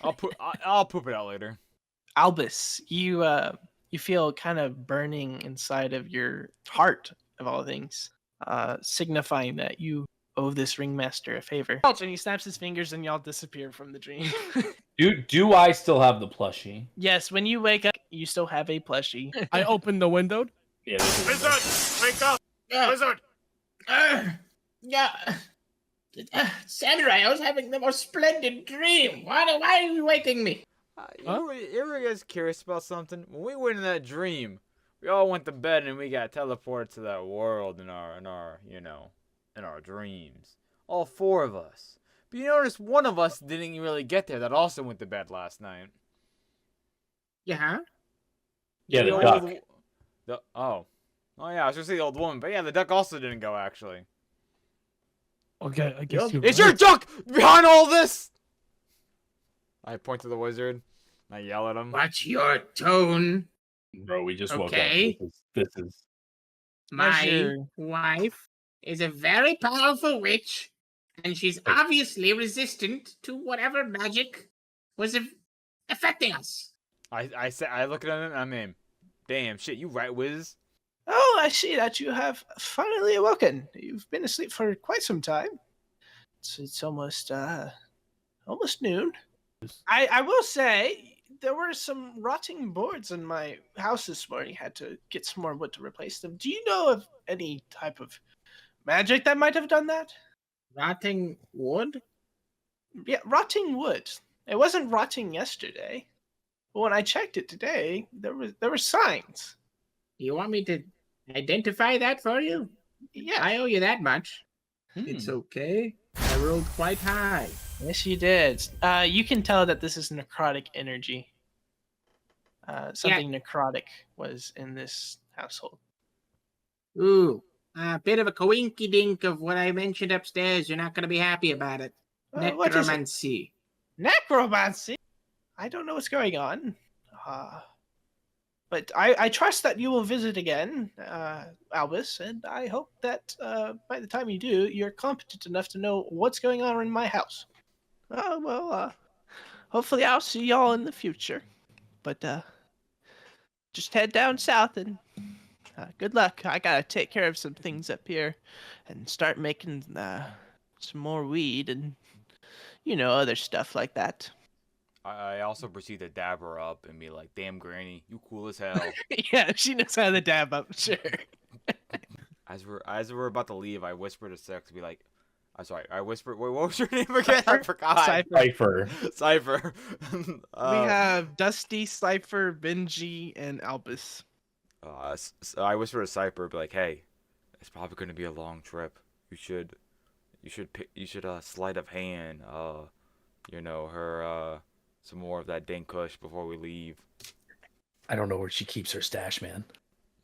I'll poop it out later. Albus, you feel kind of burning inside of your heart of all things, signifying that you owe this ringmaster a favor. And he snaps his fingers, and y'all disappear from the dream. Do I still have the plushie? Yes, when you wake up, you still have a plushie. I opened the window. Yeah. there's a- Wake up! Wizard! Yeah. Samurai, I was having the most splendid dream. Why are you waking me? You ever guys curious about something? When we went in that dream, we all went to bed and we got teleported to that world in our dreams. All four of us. But you notice one of us didn't really get there. That also went to bed last night. Yeah. Yeah, the old- duck. Oh yeah, I was gonna say the old woman, but yeah, the duck also didn't go actually. Okay, I guess you're Is right. your duck behind all this? I point to the wizard. I yell at him. Watch your tone. Bro, we just woke Okay. up. This is My your- wife is a very powerful witch, and she's obviously resistant to whatever magic was affecting us. I look at him and I'm in. Damn shit, you right, Wiz? Oh, I see that you have finally awoken. You've been asleep for quite some time. It's almost almost noon. I will say there were some rotting boards in my house this morning. Had to get some more wood to replace them. Do you know of any type of magic that might have done that? Rotting wood? Yeah, rotting wood. It wasn't rotting yesterday. But when I checked it today, there were signs. You want me to identify that for you? Yeah. I owe you that much. Hmm. It's okay. I rolled quite high. Yes, you did. You can tell that this is necrotic energy. Something necrotic was in this household. Ooh, a bit of a coinky dink of what I mentioned upstairs. You're not going to be happy about it. What is it? Necromancy. Necromancy? I don't know what's going on. But I trust that you will visit again, Albus, and I hope that by the time you do, you're competent enough to know what's going on in my house. Hopefully I'll see y'all in the future. But just head down south and good luck. I gotta take care of some things up here and start making some more weed and, other stuff like that. I also proceed to dab her up and be like, "Damn, Granny, you cool as hell." Yeah, she knows how to dab up, sure. As we're about to leave, I whisper to Sex, be like, "I'm sorry." I whisper, "Wait, what was your name again?" I forgot. Cypher. Cypher. We have Dusty, Cypher, Benje, and Albus. So I whisper to Cypher, be like, "Hey, it's probably going to be a long trip. You should sleight of hand, her some more of that dank kush before we leave." I don't know where she keeps her stash, man.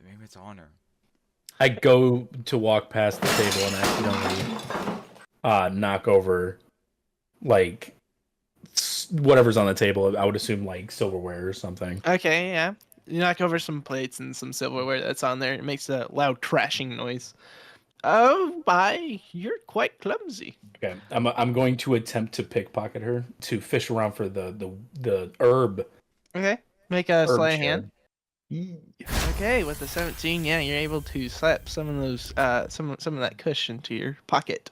Maybe it's on her. I go to walk past the table and accidentally knock over, like, whatever's on the table. I would assume, like, silverware or something. Okay, yeah. You knock over some plates and some silverware that's on there. It makes a loud crashing noise. Oh my, you're quite clumsy. Okay, I'm going to attempt to pickpocket her, to fish around for the herb. Okay, make a herb sleight of shard. hand. Okay, with the 17, yeah, you're able to slap some of those, some of that cushion to your pocket,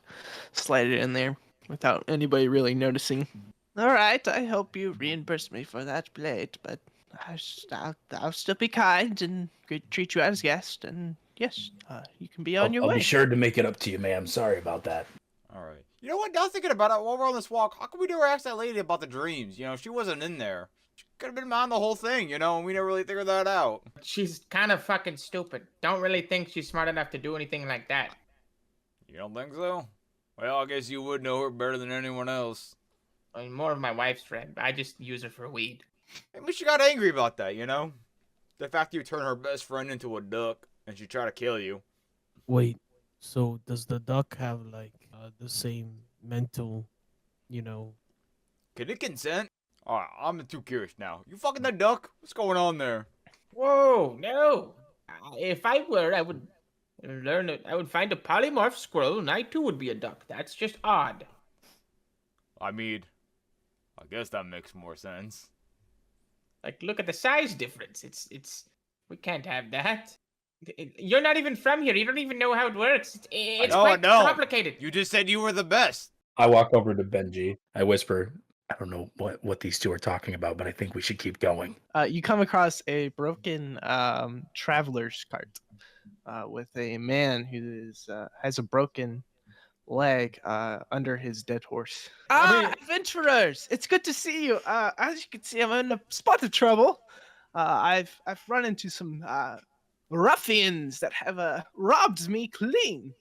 slide it in there without anybody really noticing. All right, I hope you reimburse me for that plate, but I'll still be kind and treat you as guest, and yes, you can be on your way. I'll be sure to make it up to you, ma'am. Sorry about that. All right. You know what? Now thinking about it, while we're on this walk, how come we never asked that lady about the dreams? She wasn't in there. She could have been on the whole thing, and we never really figured that out. She's kind of fucking stupid. Don't really think she's smart enough to do anything like that. You don't think so? Well, I guess you would know her better than anyone else. I'm more of my wife's friend. I just use her for weed. Maybe she got angry about that, The fact you turn her best friend into a duck and she tried to kill you. Wait, so does the duck have the same mental, Can it consent? Alright, I'm too curious now. You fucking that duck? What's going on there? Whoa, no. If I were, I would learn it. I would find a polymorph squirrel and I too would be a duck. That's just odd. I mean, I guess that makes more sense. Like, look at the size difference. It's we can't have that. You're not even from here. You don't even know how it works. It's quite complicated. You just said you were the best. I walk over to Benji. I whisper, I don't know what these two are talking about, but I think we should keep going. You come across a broken traveler's cart with a man who has a broken leg under his dead horse. Adventurers! It's good to see you. As you can see, I'm in a spot of trouble. I've run into some ruffians that have robbed me clean.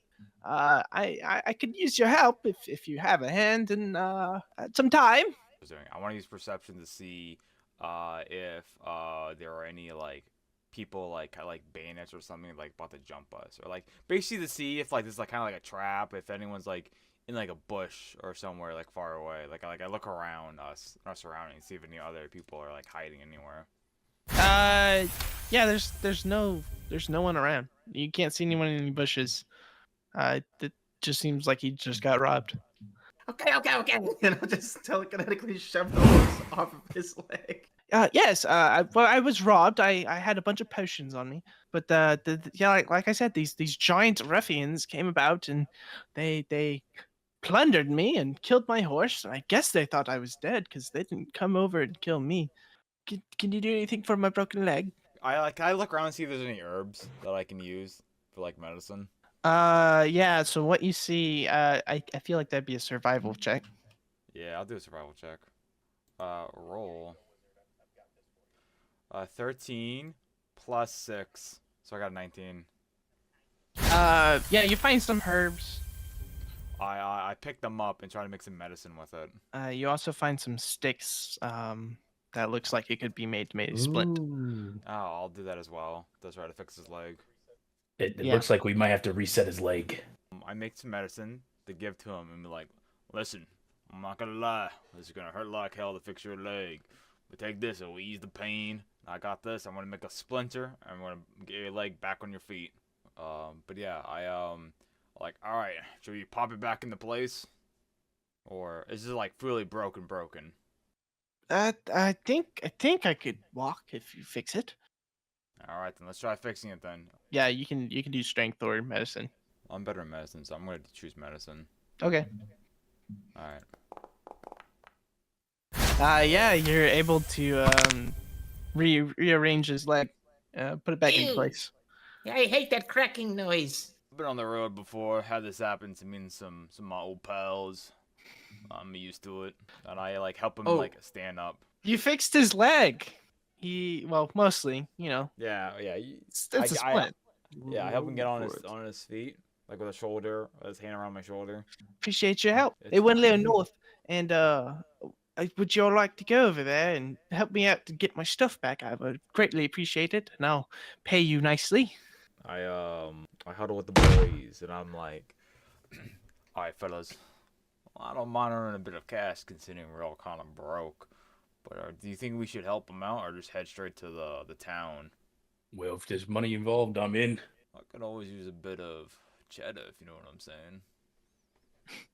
I could use your help if you have a hand and some time. I want to use perception to see if there are any people like bandits or something about to jump us, or basically to see if this is kind of like a trap, if anyone's in a bush or somewhere far away. I look around us, our surroundings, see if any other people are hiding anywhere. Yeah, there's no one around. You can't see anyone in any bushes. It just seems like he just got robbed. Okay. And I'll just telekinetically shove the horse off of his leg. Yes. I was robbed. I had a bunch of potions on me, but like I said, these giant ruffians came about and they plundered me and killed my horse. I guess they thought I was dead because they didn't come over and kill me. Can you do anything for my broken leg? I look around and see if there's any herbs that I can use for like medicine. Yeah. So what you see, I feel like that'd be a survival check. Yeah, I'll do a survival check. Roll. 13 plus 6, so I got 19. Yeah, you find some herbs. I picked them up and try to make some medicine with it. You also find some sticks. That looks like it could be made splint. Ooh. Oh, I'll do that as well. That's right to fix his leg. It Yeah. looks like we might have to reset his leg. I make some medicine to give to him and be like, listen, I'm not gonna lie, this is gonna hurt like hell to fix your leg. But take this, it'll ease the pain. I got this. I'm gonna make a splinter. I'm gonna get your leg back on your feet. But yeah, like, all right, should we pop it back into place, or is it like fully broken? I think I could walk if you fix it. All right, then let's try fixing it then. Yeah, you can do strength or medicine. I'm better in medicine, so I'm gonna choose medicine. Okay. All right. Yeah, you're able to rearrange his leg, put it back in Ew. place. I hate that cracking noise. I've been on the road before, had this happen to me and some of my old pals. I'm used to it, and I like help him Oh. like stand up. You fixed his leg. Well, mostly, Yeah. it's I- a I- splint. Yeah, I help him get on his feet, like with his hand around my shoulder. Appreciate your help. It's They went a little fine. north, and would you all like to go over there and help me out to get my stuff back? I would greatly appreciate it, and I'll pay you nicely. I huddle with the boys, and I'm like, all right, fellas, I don't mind earning a bit of cash considering we're all kind of broke. But do you think we should help them out, or just head straight to the town? Well, if there's money involved, I'm in. I could always use a bit of cheddar, if you know what I'm saying.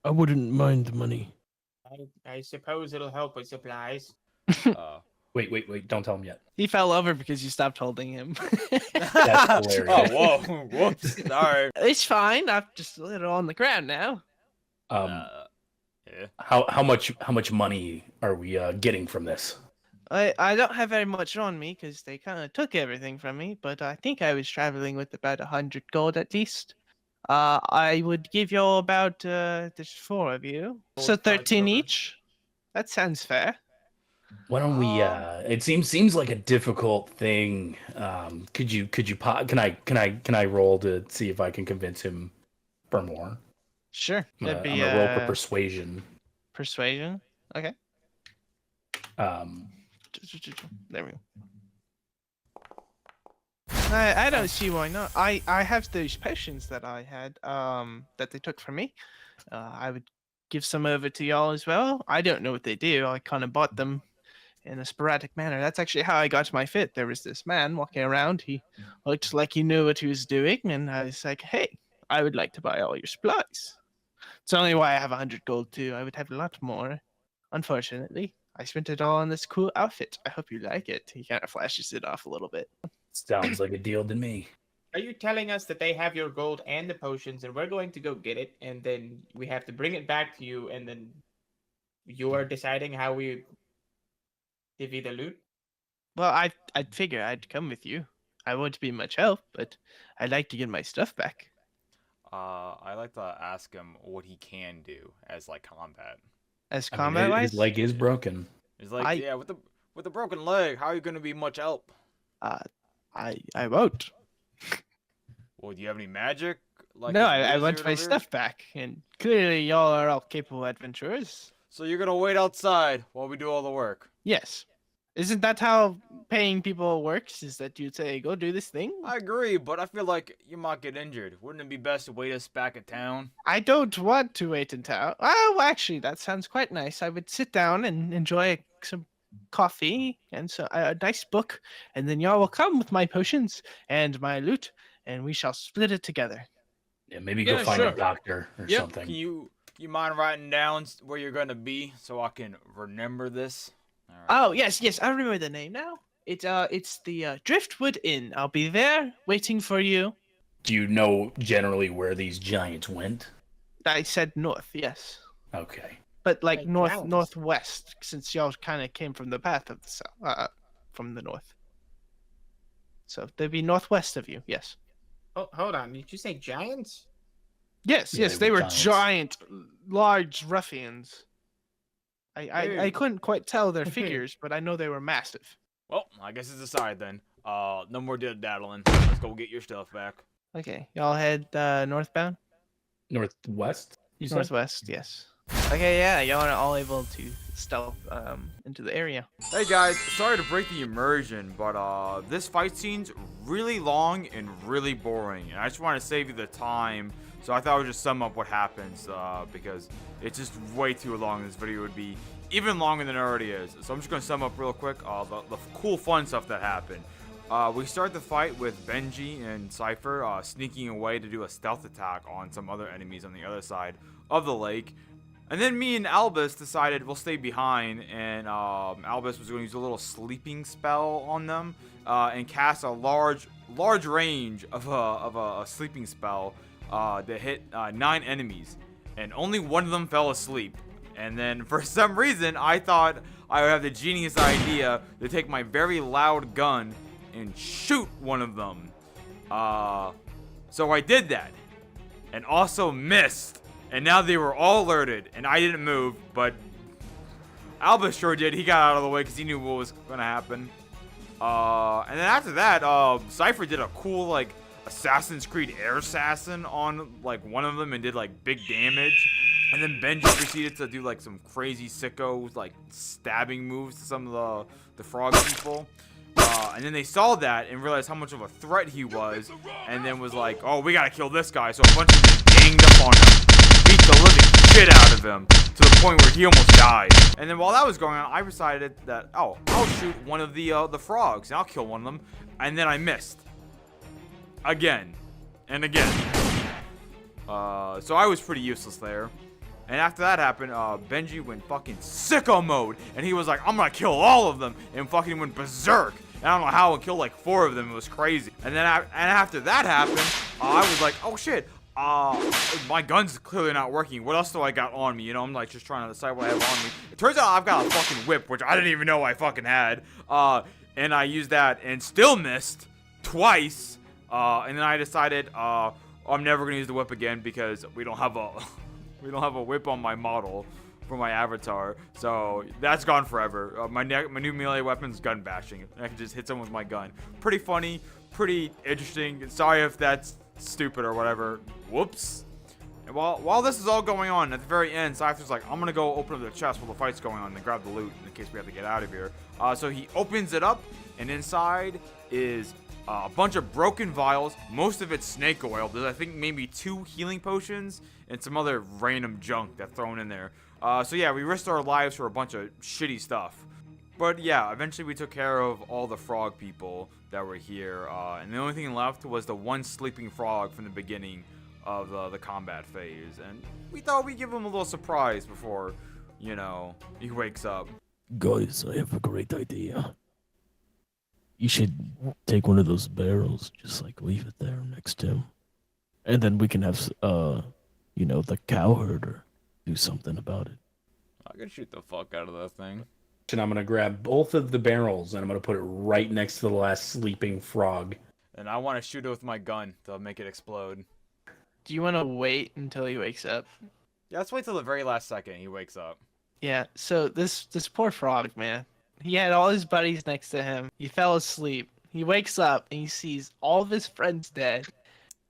I wouldn't mind the money. I suppose it'll help with supplies. Uh, Wait, don't tell him yet. He fell over because you stopped holding him. That's hilarious. Oh, whoa, whoops, sorry. It's fine. I've just lit it on the ground now. Yeah. How much money are we getting from this? I don't have very much on me because they kind of took everything from me, but I think I was traveling with about 100 gold at least. I would give you all about there's 4 of you, so Gold, 13 silver. each. That sounds fair. Why don't we? It seems like a difficult thing. Could you can I roll to see if I can convince him for more? Sure. I'm That'd be gonna roll for persuasion. persuasion. Okay. Um, There we go. I don't see why not. I have those potions that I had that they took from me. I would give some over to y'all as well. I don't know what they do. I kind of bought them in a sporadic manner. That's actually how I got my fit. There was this man walking around. He looked like he knew what he was doing, and I was like, "Hey, I would like to buy all your supplies." It's only why I have 100 gold too. I would have a lot more. Unfortunately, I spent it all on this cool outfit. I hope you like it. He kind of flashes it off a little bit. sounds like a deal to me. Are you telling us that they have your gold and the potions, and we're going to go get it, and then we have to bring it back to you, and then you are deciding how we divvy the loot? Well, I'd figure I'd come with you. I won't be much help, but I'd like to get my stuff back. I like to ask him what he can do as like combat. As I mean, combat wise, his leg is broken. He's like, I- yeah, with the broken leg, how are you gonna be much help? I won't. Well, do you have any magic? Like No, a I want wizard my over here? stuff back, and clearly y'all are all capable adventurers. So you're gonna wait outside while we do all the work? Yes. Isn't that how paying people works? Is that you say, go do this thing? I agree, but I feel like you might get injured. Wouldn't it be best to wait us back at town? I don't want to wait in town. Oh, actually, that sounds quite nice. I would sit down and enjoy some coffee and a nice book, and then y'all will come with my potions and my loot, and we shall split it together. Yeah, maybe go Yeah, find sure. a doctor or Yep. something. Can you mind writing down where you're gonna be so I can remember this? All right. Oh, yes, I remember the name now. It's the Driftwood Inn. I'll be there waiting for you. Do you know generally where these giants went? I said north, yes. Okay. But like Like north giants. northwest, since y'all kind of came from the path of the south, from the north. So they'd be northwest of you, yes. Oh, hold on. Did you say giants? Yes, Yeah, yes, they were giants. giant, large ruffians. I Hey. couldn't quite tell their figures, but I know they were massive. Well, I guess it's decided then. No more daddling. Let's go get your stuff back. Okay, y'all head northbound? Northwest, you said? Northwest, yes. Okay, yeah, y'all are all able to stealth into the area. Hey guys, sorry to break the immersion, but this fight scene's really long and really boring, and I just want to save you the time, so I thought I would just sum up what happens, because it's just way too long. This video would be even longer than it already is. So I'm just going to sum up real quick the cool fun stuff that happened. We start the fight with Benje and Cypher sneaking away to do a stealth attack on some other enemies on the other side of the lake. And then me and Albus decided we'll stay behind, and Albus was going to use a little sleeping spell on them and cast a large range of a sleeping spell that hit 9 enemies, and only one of them fell asleep. And then for some reason, I thought I would have the genius idea to take my very loud gun and shoot one of them. So I did that, and also missed. And now they were all alerted, and I didn't move, but Albus sure did. He got out of the way because he knew what was going to happen. And then after that, Cypher did a cool, like, Assassin's Creed air assassin on, like, one of them and did, like, big damage. And then Benje proceeded to do, like, some crazy sicko, like, stabbing moves to some of the frog people. And then they saw that and realized how much of a threat he was, and then was like, oh, we gotta kill this guy. So a bunch of them ganged up on him, beat the living shit out of him, to the point where he almost died. And then while that was going on, I decided that, oh, I'll shoot one of the frogs, and I'll kill one of them. And then I missed. Again. And again. So I was pretty useless there. And after that happened, Benje went fucking sicko mode, and he was like, I'm gonna kill all of them, and fucking went berserk. And I don't know how, and killed like 4 of them. It was crazy. And then after that happened, I was like, oh shit, my gun's clearly not working. What else do I got on me? You know, I'm like just trying to decide what I have on me. It turns out I've got a fucking whip, which I didn't even know I fucking had. And I used that and still missed twice. And then I decided, I'm never gonna use the whip again because we don't have a whip on my model for my avatar, so that's gone forever. My new melee weapon's gun bashing. I can just hit someone with my gun. Pretty funny, pretty interesting. Sorry if that's stupid or whatever. Whoops. And while this is all going on, at the very end, Cypher's like, I'm gonna go open up the chest while the fight's going on and grab the loot in case we have to get out of here. So he opens it up, and inside is a bunch of broken vials, most of it's snake oil. There's, I think, maybe 2 healing potions and some other random junk that's thrown in there. So yeah, we risked our lives for a bunch of shitty stuff. But yeah, eventually we took care of all the frog people that were here. And the only thing left was the one sleeping frog from the beginning of the combat phase. And we thought we'd give him a little surprise before, you know, he wakes up. Guys, I have a great idea. You should take one of those barrels, just like leave it there next to him. And then we can have, you know, the cow herder do something about it. I can shoot the fuck out of that thing. And I'm gonna grab both of the barrels and I'm gonna put it right next to the last sleeping frog. And I want to shoot it with my gun to make it explode. Do you want to wait until he wakes up? Yeah, let's wait till the very last second he wakes up. Yeah, so this poor frog, man. He had all his buddies next to him. He fell asleep. He wakes up and he sees all of his friends dead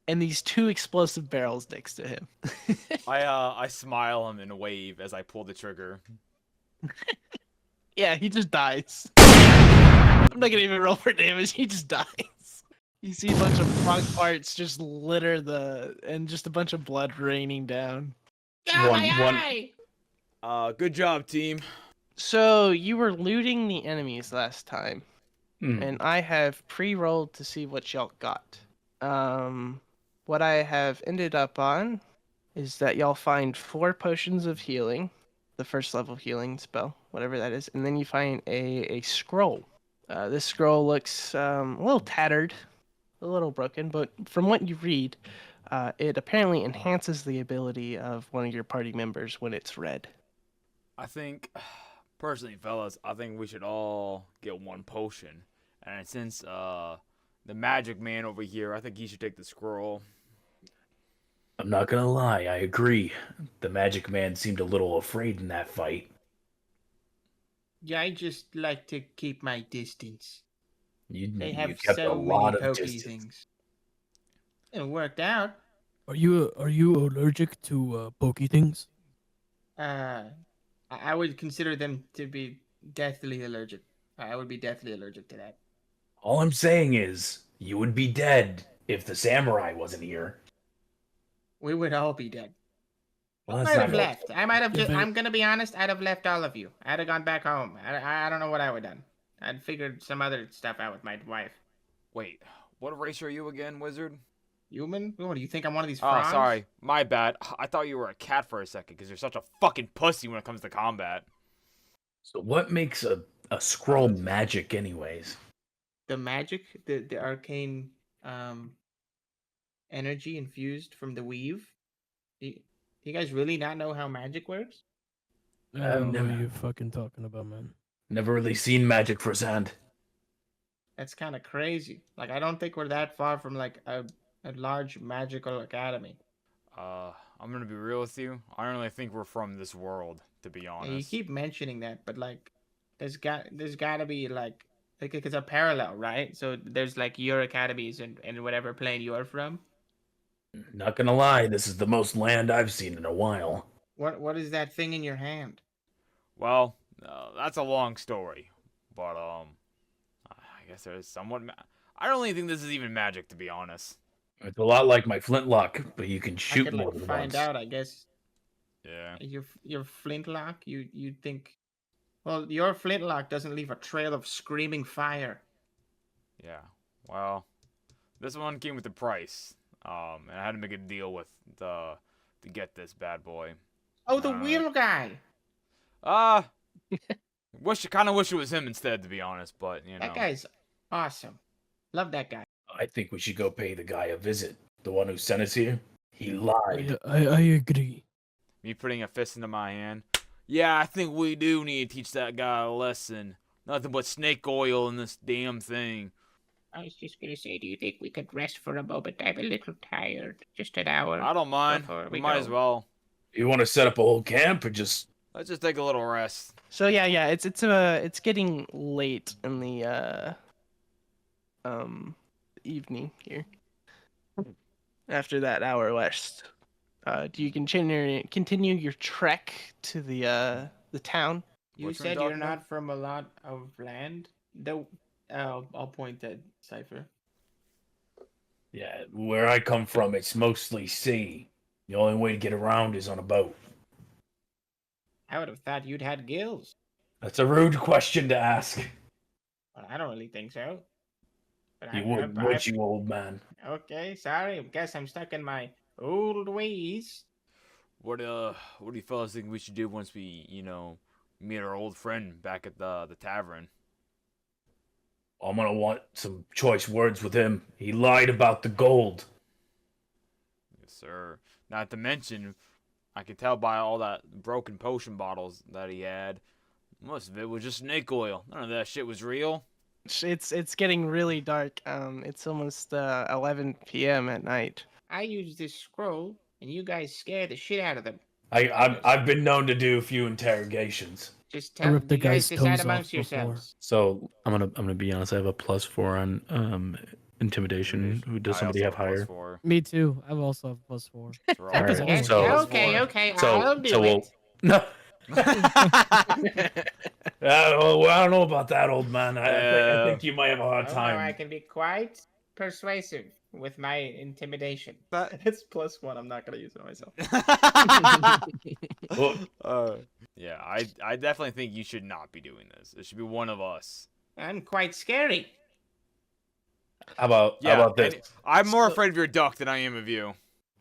and these 2 explosive barrels next to him. I smile him and wave as I pull the trigger. Yeah, he just dies. I'm not gonna even roll for damage. He just dies. You see a bunch of frog parts just litter and just a bunch of blood raining down. Oh, my eye! Good job, team. So you were looting the enemies last time, and I have pre-rolled to see what y'all got. What I have ended up on is that y'all find 4 potions of healing, the first level healing spell, whatever that is, and then you find a scroll. This scroll looks a little tattered, a little broken, but from what you read, It apparently enhances the ability of one of your party members when it's read. I think, personally, fellas, I think we should all get one potion. And since the magic man over here, I think he should take the scroll. I'm not gonna lie, I agree. The magic man seemed a little afraid in that fight. Yeah, I just like to keep my distance. They You have kept a so many lot of pokey distance. things. It worked out. Are you allergic to pokey things? I would consider them to be deathly allergic. I would be deathly allergic to that. All I'm saying is, you would be dead if the samurai wasn't here. We would all be dead. Well, I that's might not have left. I might have Yeah, just. but- I'm gonna be honest. I'd have left all of you. I'd have gone back home. I don't know what I would have done. I'd figured some other stuff out with my wife. Wait, what race are you again, wizard? Human? What do you think? I'm one of these Oh, frogs? sorry. My bad. I thought you were a cat for a second because you're such a fucking pussy when it comes to combat. So what makes a scroll magic anyways? The magic, the arcane, energy infused from the weave. Do you guys really not know how magic works? I don't know never- what you're fucking talking about, man. Never really seen magic firsthand. That's kind of crazy. Like, I don't think we're that far from like a large magical academy. I'm gonna be real with you. I don't really think we're from this world, to be And you honest. keep mentioning that, but like, there's got to be like it's a parallel, right? So there's like your academies and whatever plane you're from. Not gonna lie, this is the most land I've seen in a while. What is that thing in your hand? Well, that's a long story, but I guess there's somewhat. I don't even think this is even magic, to be honest. It's a lot like my flintlock, but you can I shoot could more like than find once. out, I guess. Yeah. Your flintlock, you think? Well, your flintlock doesn't leave a trail of screaming fire. Yeah. Well, this one came with the price. And I had to make a deal with to get this bad boy. Oh, the Uh, wheel guy. Uh kind of wish it was him instead, to be honest. But you know. That guy's awesome. Love that guy. I think we should go pay the guy a visit. The one who sent us here. He lied. I agree. Me putting a fist into my hand. Yeah, I think we do need to teach that guy a lesson. Nothing but snake oil in this damn thing. I was just gonna say, do you think we could rest for a moment? I'm a little tired. Just an hour. I don't mind. Before We we might go. as well. You want to set up a whole camp or just? Let's just take a little rest. So yeah, it's getting late in the evening here. After that hour rest, do you continue your trek to the town? You Which one said talking you're about? not from a lot of land. I'll point at Cypher. Yeah, where I come from, it's mostly sea. The only way to get around is on a boat. I would have thought you'd had gills. That's a rude question to ask. Well, I don't really think so. But You would, you old man? Okay, sorry. I guess I'm stuck in my old ways. What do you fellas think we should do once we, meet our old friend back at the tavern? I'm gonna want some choice words with him. He lied about the gold. Yes, sir. Not to mention, I could tell by all that broken potion bottles that he had. Most of it was just snake oil. None of that shit was real. It's getting really dark. It's almost 11 p.m. at night. I use this scroll, and you guys scare the shit out of them. I've been known to do a few interrogations. Just I tell ripped the you guys guy's decide toes amongst off before. yourselves. So I'm gonna be honest. I have a +4 on intimidation. Who does I somebody also have higher? +4. Me too. I also have +4. So we're all Alright, Yes, so- okay, So I'll do so it. we'll no. Well, I don't know about that, old man. I think you might have a hard Oh, no, I time. can be quite persuasive with my intimidation. It's +1. I'm not gonna use it myself. Well, Yeah, I definitely think you should not be doing this. It should be one of us. I'm quite scary. how about this? and I'm more So- afraid of your duck than I am of you.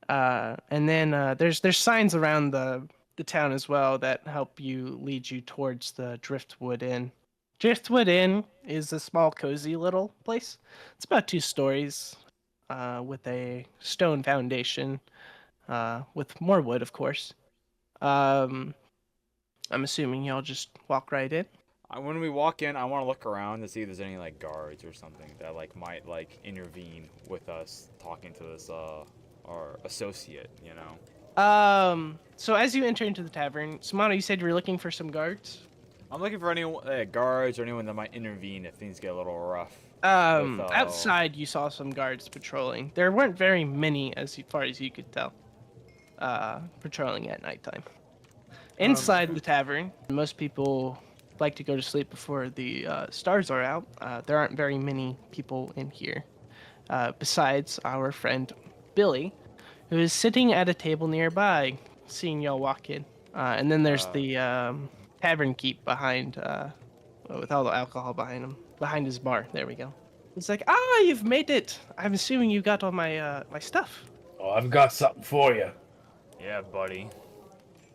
And then there's signs around the town as well that help you lead you towards the Driftwood Inn. Driftwood Inn is a small, cozy little place. It's about 2 stories. with a stone foundation, with more wood, of course. I'm assuming y'all just walk right in. When we walk in, I want to look around to see if there's any like guards or something that like might like intervene with us talking to this our associate, you know. So as you enter into the tavern, Sumatto, you said you were looking for some guards. I'm looking for any guards or anyone that might intervene if things get a little rough. With, Outside you saw some guards patrolling. There weren't very many as far as you could tell. Patrolling at nighttime. Inside the tavern, most people like to go to sleep before the stars are out. There aren't very many people in here. Besides our friend Billy, who is sitting at a table nearby, seeing y'all walk in. And then there's the tavern keep behind, with all the alcohol behind him, behind his bar. There we go. He's like, you've made it. I'm assuming you got all my my stuff. Oh, I've got something for you. Yeah, buddy.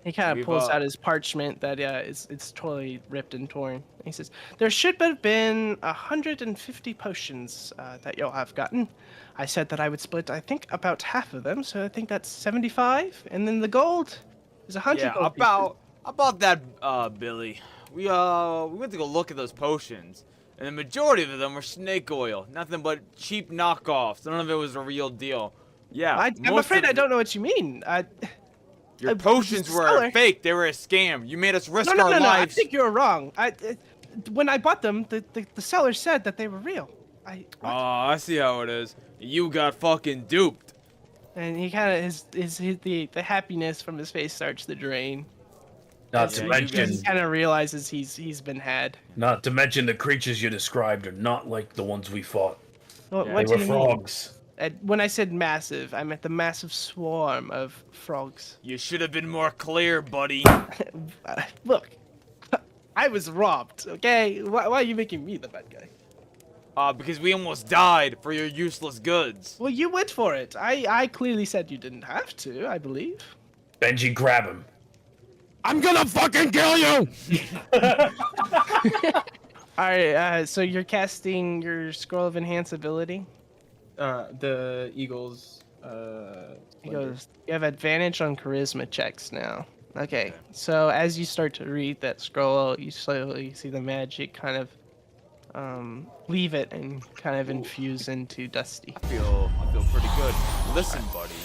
He kind of We've, pulls out his parchment that it's totally ripped and torn. He says, "There should have been 150 potions that y'all have gotten. I said that I would split, I think, about half of them, so I think that's 75. And then the gold is 100. Yeah, gold pieces." about that, Billy. We went to go look at those potions, and the majority of them were snake oil. Nothing but cheap knockoffs. None of it was a real deal. Yeah, I'm afraid I don't know what you mean. Your potions were seller. fake. They were a scam. You made us risk No, our I lives. think you're wrong. When I bought them, the seller said that they were real. Oh, I see how it is. You got fucking duped. And he kind of the happiness from his face starts to drain. Not to you mention, He kind of realizes he's been had. not to mention the creatures you described are not like the ones we fought. What, Yeah, what They do were you mean? frogs. When I said massive, I meant the massive swarm of frogs. You should have been more clear, buddy. Look, I was robbed. Okay, why are you making me the bad guy? Because we almost died for your useless goods. Well, you went for it. I clearly said you didn't have to. I believe. Benji, grab him. I'm gonna fucking kill you! All right. So you're casting your scroll of enhance ability. The Eagles. He goes, you have advantage on charisma checks now. Okay, so as you start to read that scroll, you slowly see the magic kind of leave it and kind of infuse into Dusty. I feel pretty good. Listen, buddy.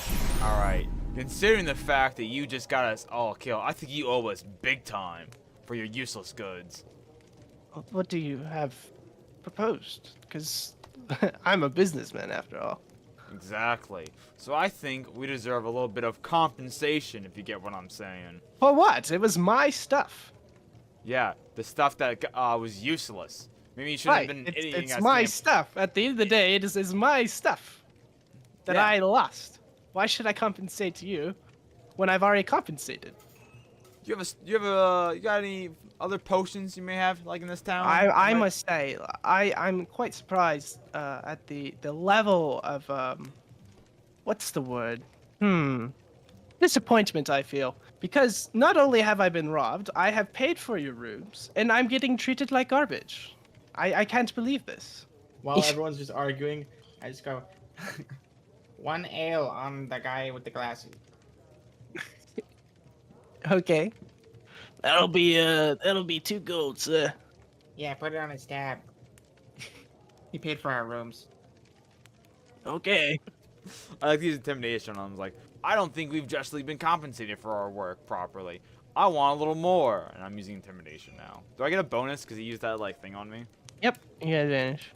All right. Considering the fact that you just got us all killed, I think you owe us big time for your useless goods. What do you have proposed? Because I'm a businessman after all. Exactly. So I think we deserve a little bit of compensation, if you get what I'm saying. For what? It was my stuff. Yeah, the stuff that was useless. Maybe you shouldn't Right. have been eating It's us. my stuff. At the end of the day, it is my stuff that Yeah. I lost. Why should I compensate to you when I've already compensated? You got any other potions you may have, like in this town? I must say, I'm quite surprised at the level of what's the word? Disappointment I feel, because not only have I been robbed, I have paid for your rooms, and I'm getting treated like garbage. I can't believe this. While everyone's just arguing, I just go, 1 ale on the guy with the glasses. Okay, that'll be 2 gold, sir. Yeah, put it on his tab. He paid for our rooms. Okay. I like these intimidation. I'm like, I don't think we've justly been compensated for our work properly. I want a little more, and I'm using intimidation now. Do I get a bonus because he used that like thing on me? Yep, you got advantage.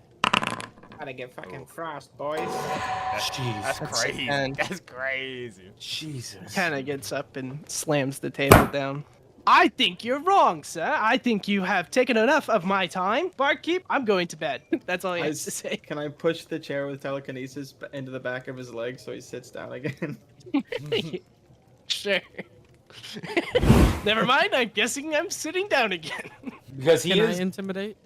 Gotta get fucking frost, boys. That's That's crazy. 10. That's crazy. Jesus. Kind of gets up and slams the table down. I think you're wrong, sir. I think you have taken enough of my time. Barkeep, I'm going to bed. That's all he has to say. Can I push the chair with telekinesis into the back of his leg so he sits down again? Sure. Never mind, I'm guessing I'm sitting down again. Because he Can I is. intimidate?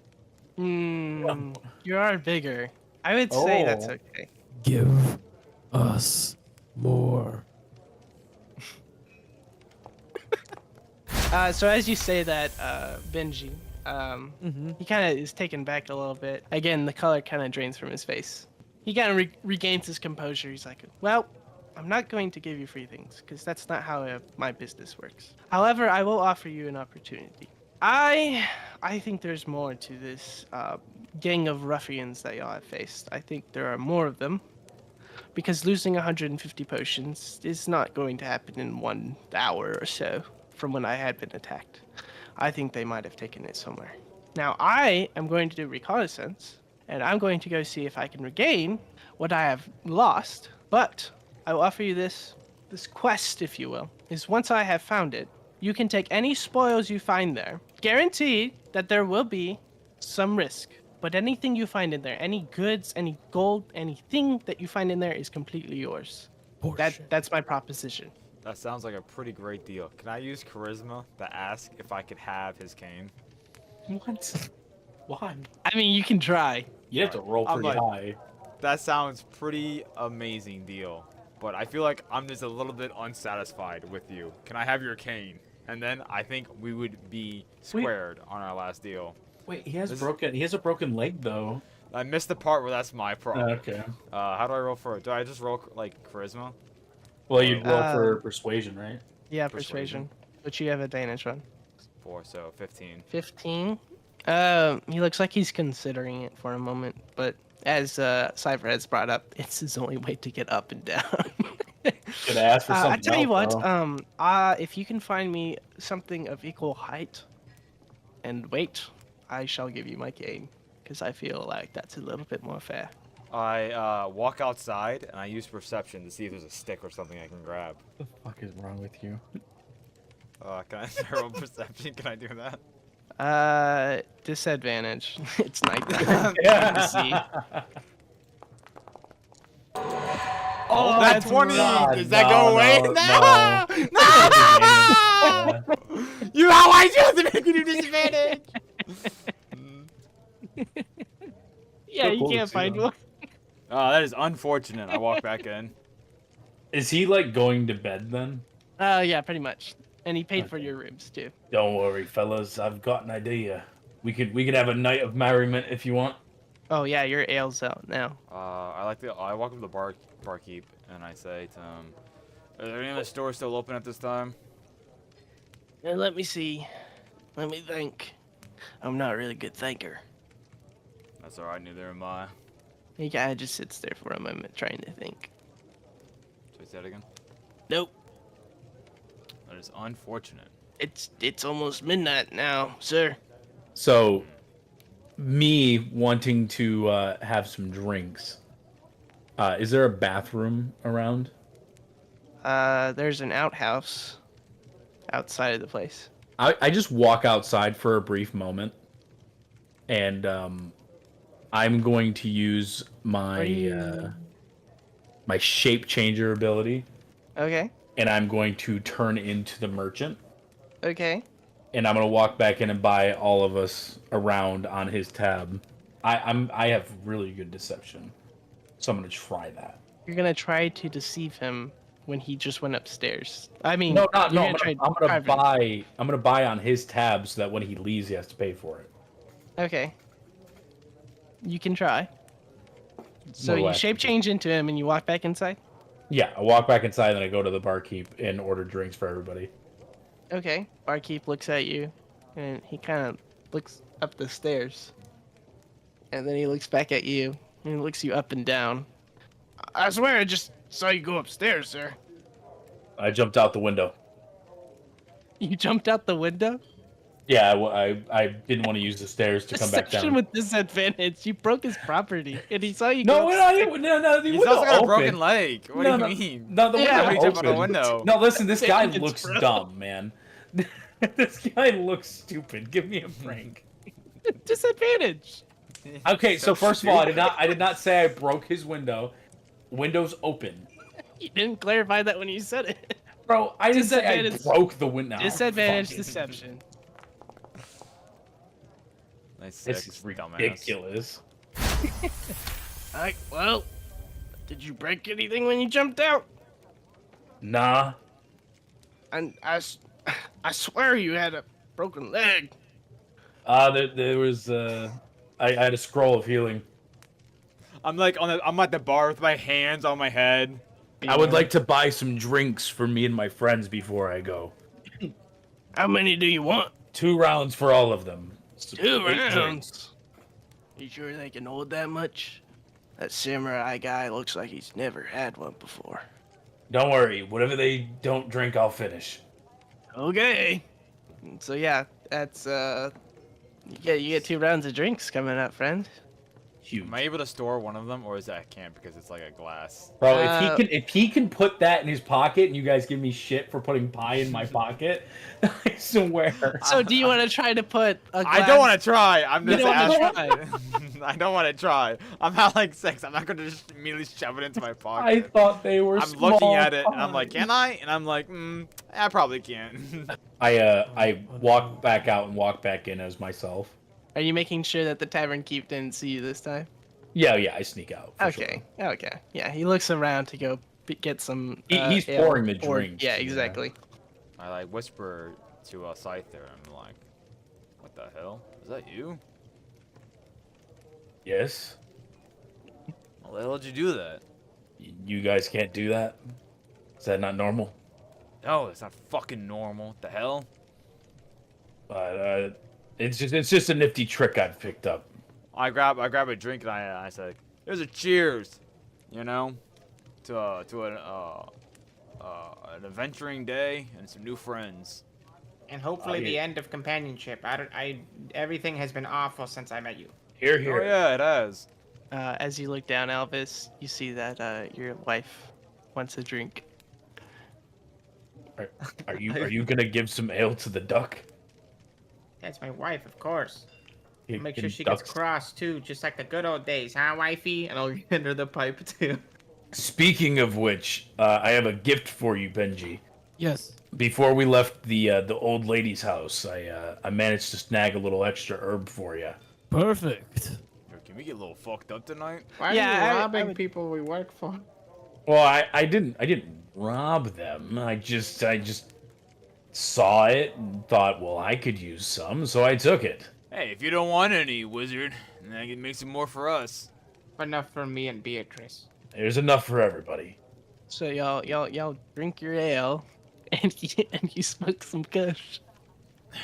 You are bigger. I would say that's Oh. okay. Give us more. So as you say that, Benji, Mm-hmm. he kind of is taken back a little bit. Again, the color kind of drains from his face. He kind of regains his composure. He's like, well, I'm not going to give you free things because that's not how my business works. However, I will offer you an opportunity. I think there's more to this gang of ruffians that y'all have faced. I think there are more of them because losing 150 potions is not going to happen in 1 hour or so from when I had been attacked. I think they might have taken it somewhere. Now, I am going to do reconnaissance, and I'm going to go see if I can regain what I have lost, but I will offer you this quest, if you will, is once I have found it, you can take any spoils you find there. Guaranteed that there will be some risk, but anything you find in there, any goods, any gold, anything that you find in there is completely yours. That's my proposition. That sounds like a pretty great deal. Can I use charisma to ask if I could have his cane? What? Why? I mean, you can try. You have to roll I'm pretty like- high. That sounds pretty amazing deal. But I feel like I'm just a little bit unsatisfied with you. Can I have your cane? And then I think we would be squared on our last deal. Wait, he has This- He has a broken leg though. I missed the part where that's my problem. Okay. How do I roll for it? Do I just roll like charisma? Well, you'd roll for persuasion, right? Yeah, Persuasion. persuasion. But you have advantage on. 4, so 15. 15. He looks like he's considering it for a moment, but as Cypher has brought up, it's his only way to get up and down. Could ask for something. I tell you what, though. if you can find me something of equal height and weight, I shall give you my cane, because I feel like that's a little bit more fair. I walk outside and I use perception to see if there's a stick or something I can grab. What the fuck is wrong with you? Can I roll perception? Can I do that? Disadvantage. It's nighttime. Yeah. See. Oh, that's 20! God, Does that no, go away? no, No! You always use the make you disadvantage! Yeah, you Cool, can't too, find though. one. Oh, that is unfortunate. I walk back in. Is he like going to bed then? Yeah, pretty much. And he paid for Okay. your rooms too. Don't worry, fellas. I've got an idea. We could have a night of merriment if you want. Oh yeah, your ale's out now. I walk up to the barkeep and I say to him, "Are there any other stores still open at this time?" Let me see. Let me think. I'm not a really good thinker. That's alright, neither am I. He kind of just sits there for a moment trying to think. Should I say that again? Nope. That is unfortunate. It's almost midnight now, sir. So, me wanting to have some drinks. Is there a bathroom around? There's an outhouse outside of the place. I just walk outside for a brief moment, and I'm going to use my my shape changer ability, Okay. and I'm going to turn into the merchant, Okay. and I'm gonna walk back in and buy all of us around on his tab. I have really good deception, so I'm gonna try that. You're gonna try to deceive him when he just went upstairs. I mean, No, you're I'm try gonna to bribe him. I'm gonna buy on his tab so that when he leaves, he has to pay for it. Okay. You can try. So What do I you have shape to do? change into him and you walk back inside? Yeah, I walk back inside, then I go to the barkeep and order drinks for everybody. Okay. Barkeep looks at you and he kind of looks up the stairs. And then he looks back at you and he looks you up and down. I swear I just saw you go upstairs, sir. I jumped out the window. You jumped out the window? Yeah, I didn't want to use the stairs to come back Deception down. with disadvantage. You broke his property and he saw you No, go no, the He's window also got a open. broken leg. What No, do no, you mean? No, the Yeah, window He jumped out the open. window. No, listen, this guy It's looks bro. dumb, man. This guy looks stupid. Give me a break. Disadvantage. Okay, so first of all, I did not say I broke his window. Window's open. You didn't clarify that when you said it. Bro, I didn't say I Disadvantage. broke the window. Disadvantage Fucking- deception. Nice This six, is dumbass. ridiculous. Well, did you break anything when you jumped out? Nah. And I swear you had a broken leg. There was I had a scroll of healing. I'm like I'm at the bar with my hands on my head. I would like to buy some drinks for me and my friends before I go. How many do you want? 2 rounds for all of them. 2 8 drinks. rounds. You sure they can hold that much? That samurai guy looks like he's never had one before. Don't worry. Whatever they don't drink, I'll finish. Okay. So yeah, that's you get 2 rounds of drinks coming up, friend. Huge. Am I able to store one of them, or is that I can't because it's like a glass? Bro, if he can put that in his pocket, and you guys give me shit for putting pie in my pocket, I swear. So do you want to try to put a glass? I don't want to try. I'm You just don't wanna asking. I don't want to try. I'm not like 6. I'm not gonna just immediately shove it into my pocket. I thought they were I'm small looking at it and I'm pies. like, can I? And I'm like, I probably can't. I walk back out and walk back in as myself. Are you making sure that the tavern keep didn't see you this time? Yeah, I sneak out. For Okay, okay. Yeah, he looks around to go get some. He's ale pouring the poured- drinks. Yeah, exactly. I like whisper to Cypher. I'm like, what the hell? Is that you? Yes. How the hell did you do that? You guys can't do that? Is that not normal? No, it's not fucking normal. What the hell? But it's just a nifty trick I've picked up. I grab a drink and I said, "There's a cheers," you know, to an adventuring day and some new friends. And hopefully the end of companionship. Everything has been awful since I met you. Here, Oh here. yeah, it has. As you look down, Albus, you see that your wife wants a drink. Are you gonna give some ale to the duck? That's my wife, of course. You Make can sure she gets ducks- cross too, just like the good old days, huh, wifey? And I'll hand her the pipe too. Speaking of which, I have a gift for you, Benji. Yes. Before we left the old lady's house, I managed to snag a little extra herb for you. Perfect. Yo, can we get a little fucked up tonight? Why are Yeah, you I robbing would- people we work for? Well, I didn't rob them. I just saw it and thought, well, I could use some, so I took it. Hey, if you don't want any, wizard, then I can make some more for us. Enough for me and Beatrice. There's enough for everybody. So y'all drink your ale, and you smoke some kush.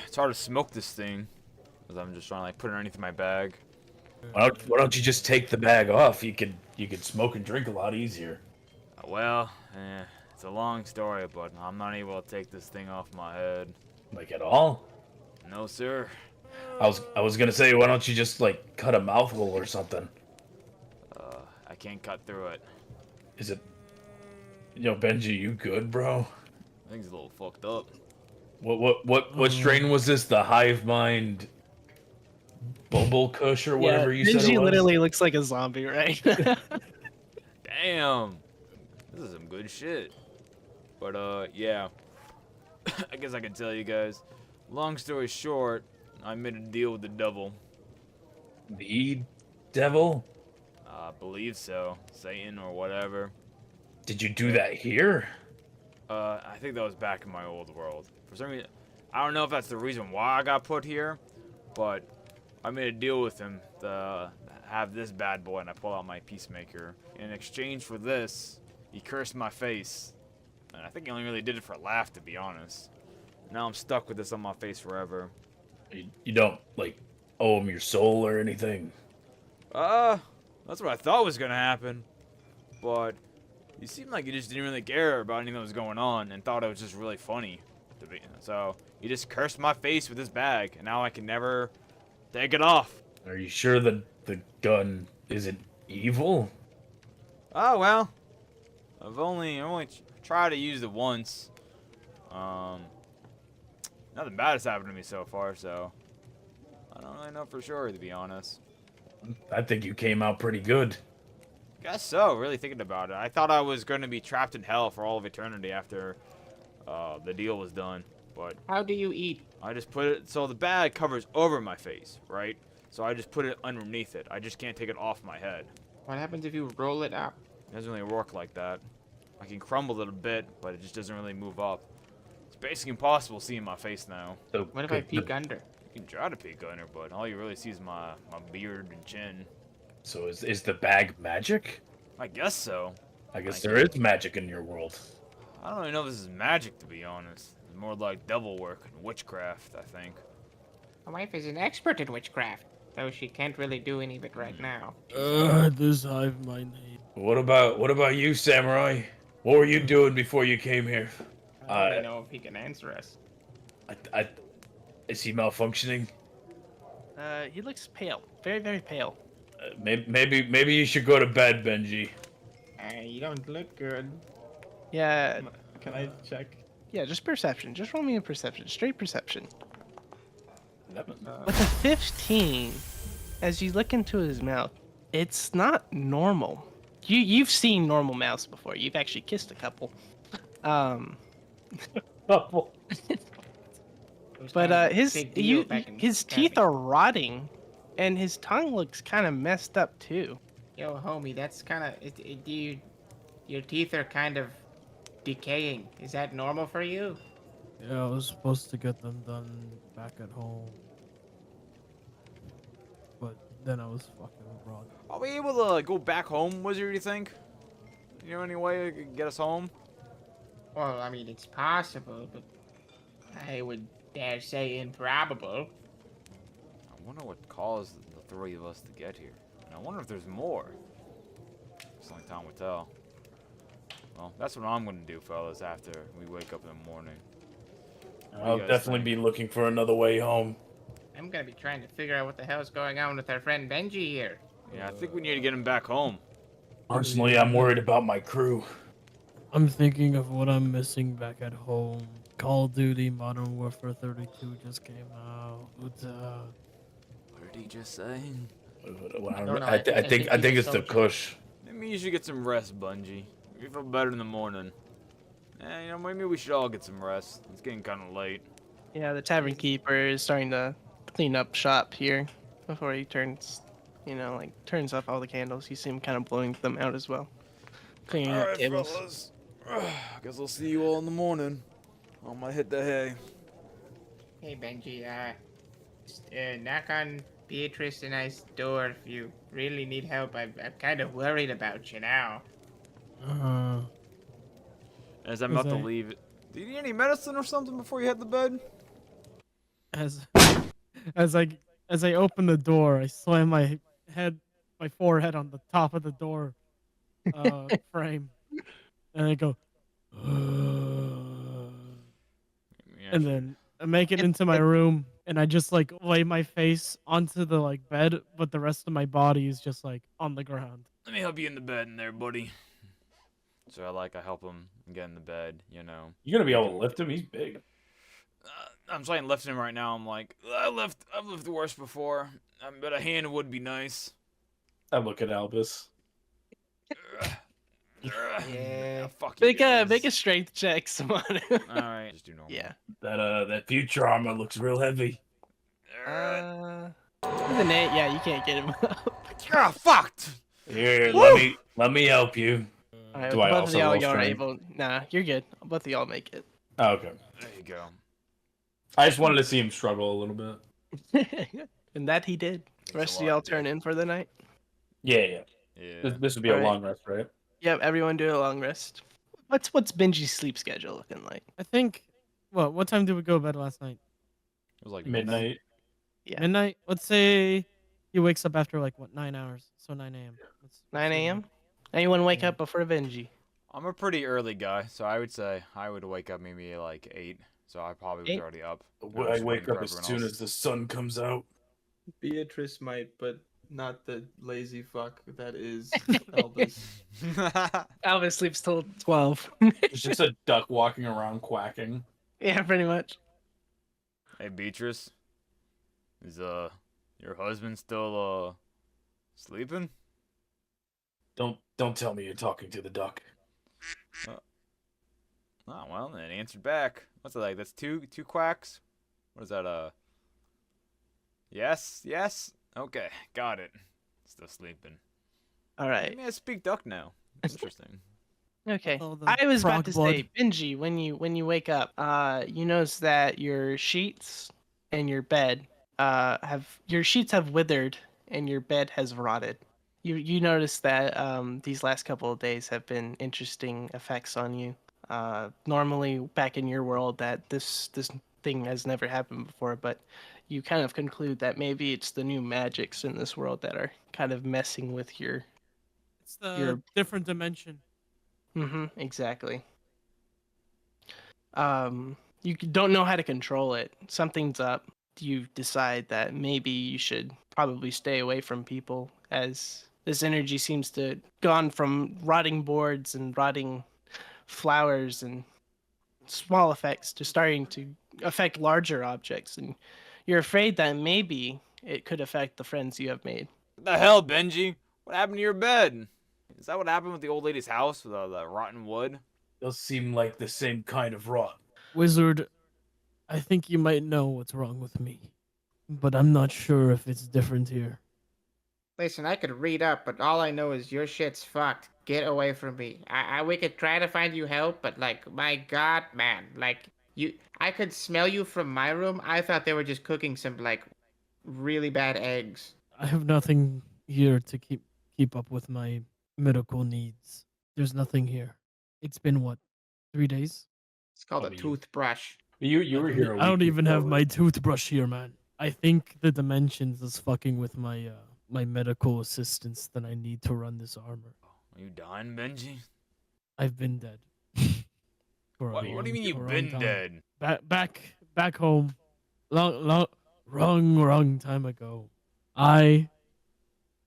It's hard to smoke this thing, because I'm just trying to like put it underneath my bag. Why don't you just take the bag off? You could smoke and drink a lot easier. Well, it's a long story, but I'm not able to take this thing off my head. Like at all? No, sir. I was gonna say, why don't you just like cut a mouthful or something? I can't cut through it. Is it? Benji, you good, bro? I think it's a little fucked up. What strain was this? The hive mind bubble kush or whatever you said it Benji was? literally looks like a zombie, right? Damn. This is some good shit. But, yeah. I guess I can tell you guys. Long story short, I made a deal with the devil. The devil? I believe so. Satan or whatever. Did you do that here? I think that was back in my old world. For some reason, I don't know if that's the reason why I got put here, but I made a deal with him to have this bad boy, and I pull out my peacemaker. In exchange for this, he cursed my face. And I think he only really did it for a laugh, to be honest. Now I'm stuck with this on my face forever. You don't like owe him your soul or anything. That's what I thought was gonna happen. But he seemed like he just didn't really care about anything that was going on and thought it was just really funny. So he just cursed my face with his bag, and now I can never take it off. Are you sure the gun isn't evil? Oh well, I've only tried to use it once. Nothing bad has happened to me so far, so I don't really know for sure, to be honest. I think you came out pretty good. Guess so, really thinking about it. I thought I was going to be trapped in hell for all of eternity after the deal was done, but How do you eat? I just put it, so the bag covers over my face, right? So I just put it underneath it. I just can't take it off my head. What happens if you roll it up? It doesn't really work like that. I can crumble it a bit, but it just doesn't really move up. It's basically impossible seeing my face now. So What if I peek under? You can try to peek under, but all you really see is my beard and chin. So is the bag magic? I guess so. I guess Like- there is magic in your world. I don't even know if this is magic, to be honest. It's more like devil work and witchcraft, I think. My wife is an expert in witchcraft, though she can't really do any of it right now. This hive mind. What about you, Samurai? What were you doing before you came here? I don't really know if he can answer us. Is he malfunctioning? He looks pale, very, very pale. Maybe you should go to bed, Benji. You don't look good. Yeah, Can I check? yeah, just perception. Just roll me a perception, straight perception. 11. With a 15, as you look into his mouth, it's not normal. You've seen normal mouths before. You've actually kissed a couple. But his teeth are rotting, and his tongue looks kind of messed up too. Yo, homie, that's kind of your teeth are kind of decaying. Is that normal for you? Yeah, I was supposed to get them done back at home. But then I was fucking abroad. Are we able to go back home, Wizard, you think? You know any way you could get us home? Well, I mean, it's possible, but I would dare say improbable. I wonder what caused the three of us to get here. And I wonder if there's more. It's only time will tell. Well, that's what I'm gonna do, fellas, after we wake up in the morning. I'll definitely be looking for another way home. I'm gonna be trying to figure out what the hell's going on with our friend Benji here. Yeah, I think we need to get him back home. Personally, I'm worried about my crew. I'm thinking of what I'm missing back at home. Call of Duty Modern Warfare 32 just came out. What did he just say? I think it's the Kush. Maybe you should get some rest, Bungie. You feel better in the morning. You know, maybe we should all get some rest. It's getting kind of late. Yeah, the tavern keeper is starting to clean up shop here before he turns, turns off all the candles. You see him kind of blowing them out as well. Cleaning up tables. Fellas. Guess I'll see you all in the morning. I'm gonna hit the hay. Hey Benji, just, knock on Beatrice and I's door if you really need help. I'm kind of worried about you now. As I'm about to leave, do you need any medicine or something before you head to bed? As I open the door, I slam my forehead on the top of the door frame, and I go, and then I make it into my room, and I just like lay my face onto the bed, but the rest of my body is just on the ground. Let me help you in the bed in there, buddy. So I help him get in the bed, you know. You gonna be able to lift him? He's big. I'm trying lifting him right now. I'm like, I've lifted worse before, but a hand would be nice. I look at Albus. Yeah. Fuck you guys. Make a strength check, someone. All right, just do normal. Yeah. That future armor looks real heavy. With an 8, yeah, you can't get him up. Ah, fucked. Here, Woo! let me help you. All right, Do I both also of y'all roll are strength? able. Nah, you're good. Both of y'all make it. Oh, okay. There you go. I just wanted to see him struggle a little bit. And that he did. The rest of y'all turn in for the night. Yeah. Yeah. This would be a Alright. long rest, right? Yep, everyone do a long rest. What's Benji's sleep schedule looking like? I think. What time did we go to bed last night? It was like Midnight. Yeah. Midnight. Let's say he wakes up after 9 hours, so 9 a.m. 9 a.m. Anyone wake up before Benji? I'm a pretty early guy, so I would say I would wake up maybe 8. So I probably was 8? already up. I wake up as soon as the sun comes out. Beatrice might, but not the lazy fuck that is Albus. Albus sleeps till 12. It's just a duck walking around quacking. Yeah, pretty much. Hey, Beatrice. Is your husband still sleeping? Don't tell me you're talking to the duck. Oh, well, it answered back. What's it like? That's two quacks? What is that, Yes? Okay, got it. Still sleeping. All right. Maybe I speak duck now. Interesting. Okay. All the I was about frog to blood. say, Benji, when you wake up, you notice that your sheets and your bed have withered and your bed has rotted. You notice that these last couple of days have been interesting effects on you. Normally, back in your world, that this thing has never happened before, but you kind of conclude that maybe it's the new magics in this world that are kind of messing with It's the your. different dimension. Exactly. You don't know how to control it. Something's up. You decide that maybe you should probably stay away from people, as this energy seems to gone from rotting boards and rotting flowers and small effects to starting to affect larger objects, and you're afraid that maybe it could affect the friends you have made. What the hell, Benji? What happened to your bed? Is that what happened with the old lady's house with all the rotten wood? Those seem like the same kind of rot. Wizard, I think you might know what's wrong with me, but I'm not sure if it's different here. Listen, I could read up, but all I know is your shit's fucked. Get away from me. We could try to find you help, but like, my God, man, like I could smell you from my room. I thought they were just cooking some like really bad eggs. I have nothing here to keep up with my medical needs. There's nothing here. It's been what, 3 days? It's called Oh, a but toothbrush. you were here a week I don't even have before. my toothbrush here, man. I think the dimensions is fucking with my medical assistance that I need to run this armor. Are you dying, Benji? I've been dead for a What do you mean long you've been time. dead? Back home, wrong time ago. I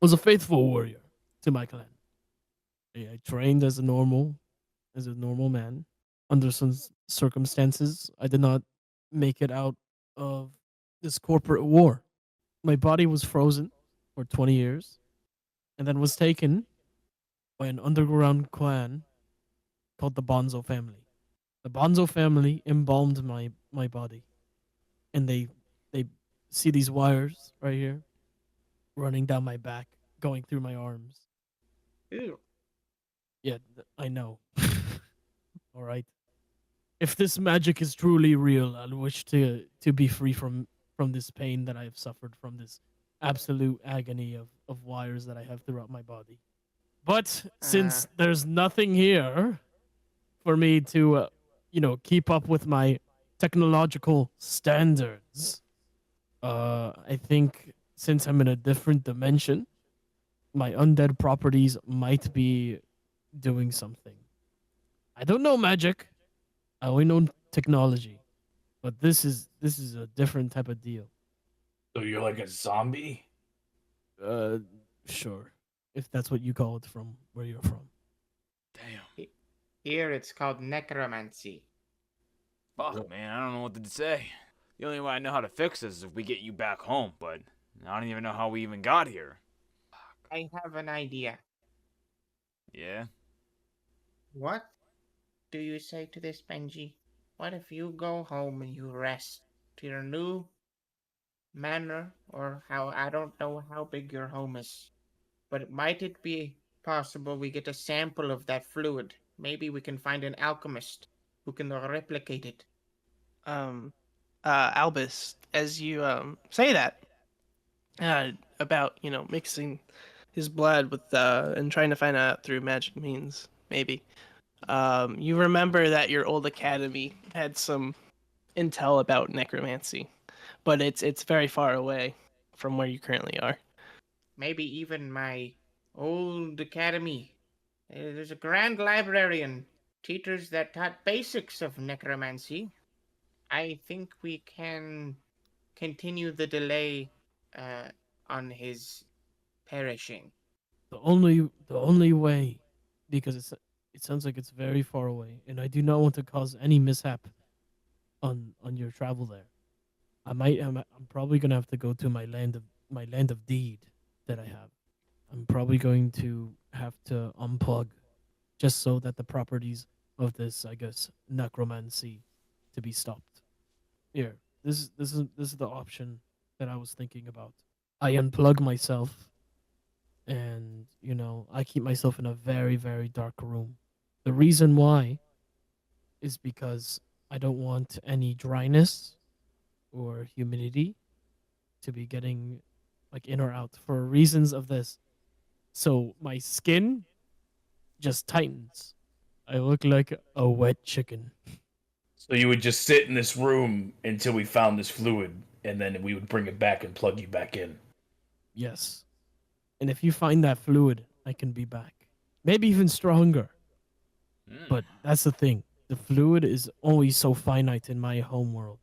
was a faithful warrior to my clan. I trained as a normal man. Under some circumstances, I did not make it out of this corporate war. My body was frozen for 20 years and then was taken by an underground clan called the Bonzo family. The Bonzo family embalmed my body, and they see these wires right here running down my back, going through my arms. Ew. Yeah, I know. All right. If this magic is truly real, I wish to be free from this pain that I have suffered from this absolute agony of wires that I have throughout my body. But Uh, since there's nothing here for me to, keep up with my technological standards, I think since I'm in a different dimension, my undead properties might be doing something. I don't know magic. I only know technology, but this is a different type of deal. So you're like a zombie? Uh, sure, if that's what you call it from where you're from. Damn. Here it's called necromancy. Fuck, man, I don't know what to say. The only way I know how to fix this is if we get you back home, but I don't even know how we even got here. I have an idea. Yeah? What do you say to this, Benji? What if you go home and you rest to your new manor, or how I don't know how big your home is, but might it be possible we get a sample of that fluid? Maybe we can find an alchemist who can replicate it. Um, Albus, as you say that about mixing his blood with and trying to find out through magic means, maybe. You remember that your old academy had some intel about necromancy, but it's very far away from where you currently are. Maybe even my old academy. There's a grand library and teachers that taught basics of necromancy. I think we can continue the delay uh, on his perishing. The only way, because it sounds like it's very far away, and I do not want to cause any mishap on your travel there. I'm probably gonna have to go to my land of deed that I have. I'm probably going to have to unplug just so that the properties of this, I guess, necromancy to be stopped. Here, this is the option that I was thinking about. I unplug myself, and I keep myself in a very very dark room. The reason why is because I don't want any dryness or humidity to be getting like in or out. For reasons of this, So my skin just tightens. I look like a wet chicken. So you would just sit in this room until we found this fluid, and then we would bring it back and plug you back in. Yes. And if you find that fluid, I can be back. Maybe even stronger. Mm. But that's the thing. The fluid is only so finite in my home world.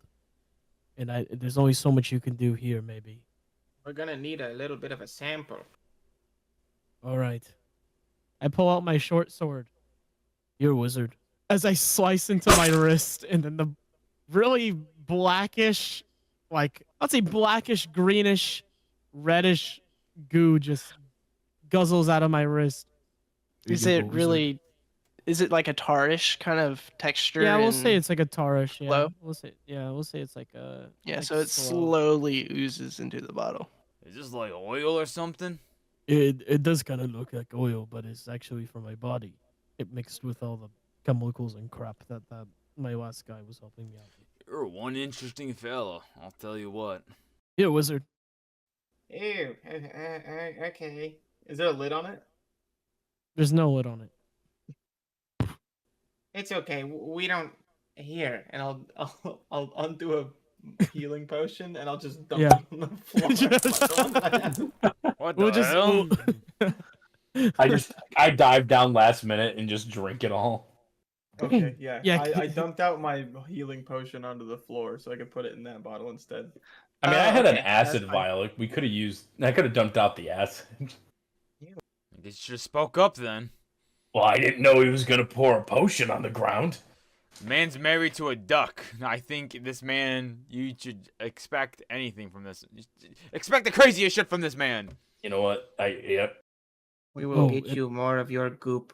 And there's only so much you can do here, maybe. We're gonna need a little bit of a sample. All right. I pull out my short sword. You're a wizard. As I slice into my wrist, and then the really blackish, like, I'd say blackish, greenish, reddish goo just guzzles out of my wrist. Is Here you it go, wizard. really? Is it like a tarish kind of texture? Yeah, we'll say and- it's like a tarish. Yeah, flow? we'll say it's like a. Yeah, like so it slow. slowly oozes into the bottle. Is this like oil or something? It does kind of look like oil, but it's actually from my body. It mixed with all the chemicals and crap that my last guy was helping me out with. You're one interesting fella, I'll tell you what. You're a wizard. Ew. Okay. Is there a lid on it? There's no lid on it. It's okay. We don't. Here, and I'll undo a healing potion and I'll just dump Yeah. it on the floor. Like the one that I had. What We'll the just. hell? I dive down last minute and just drink it all. Okay, yeah. Yeah, I dumped out my healing potion onto the floor so I could put it in that bottle instead. I mean, I had an okay, acid that's fine. vial. We could have used. I could have dumped out the acid. You should have spoke up then. Well, I didn't know he was gonna pour a potion on the ground. Man's married to a duck. I think this man, you should expect anything from this. Expect the craziest shit from this man. You know what? Yep. we will Oh, get you more of your goop.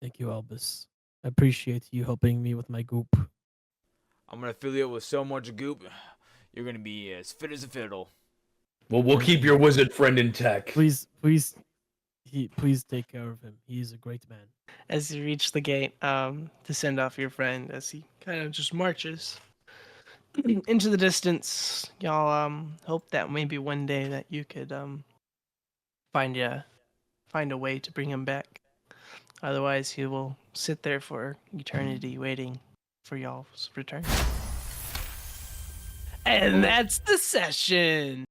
Thank you, Albus. I appreciate you helping me with my goop. I'm gonna fill you up with so much goop, you're gonna be as fit as a fiddle. Well, we'll keep your wizard friend in tech. Please take care of him. He is a great man. As you reach the gate, to send off your friend, as he kind of just marches into the distance, y'all hope that maybe one day that you could find a way to bring him back. Otherwise, he will sit there for eternity waiting for y'all's return. And that's the session.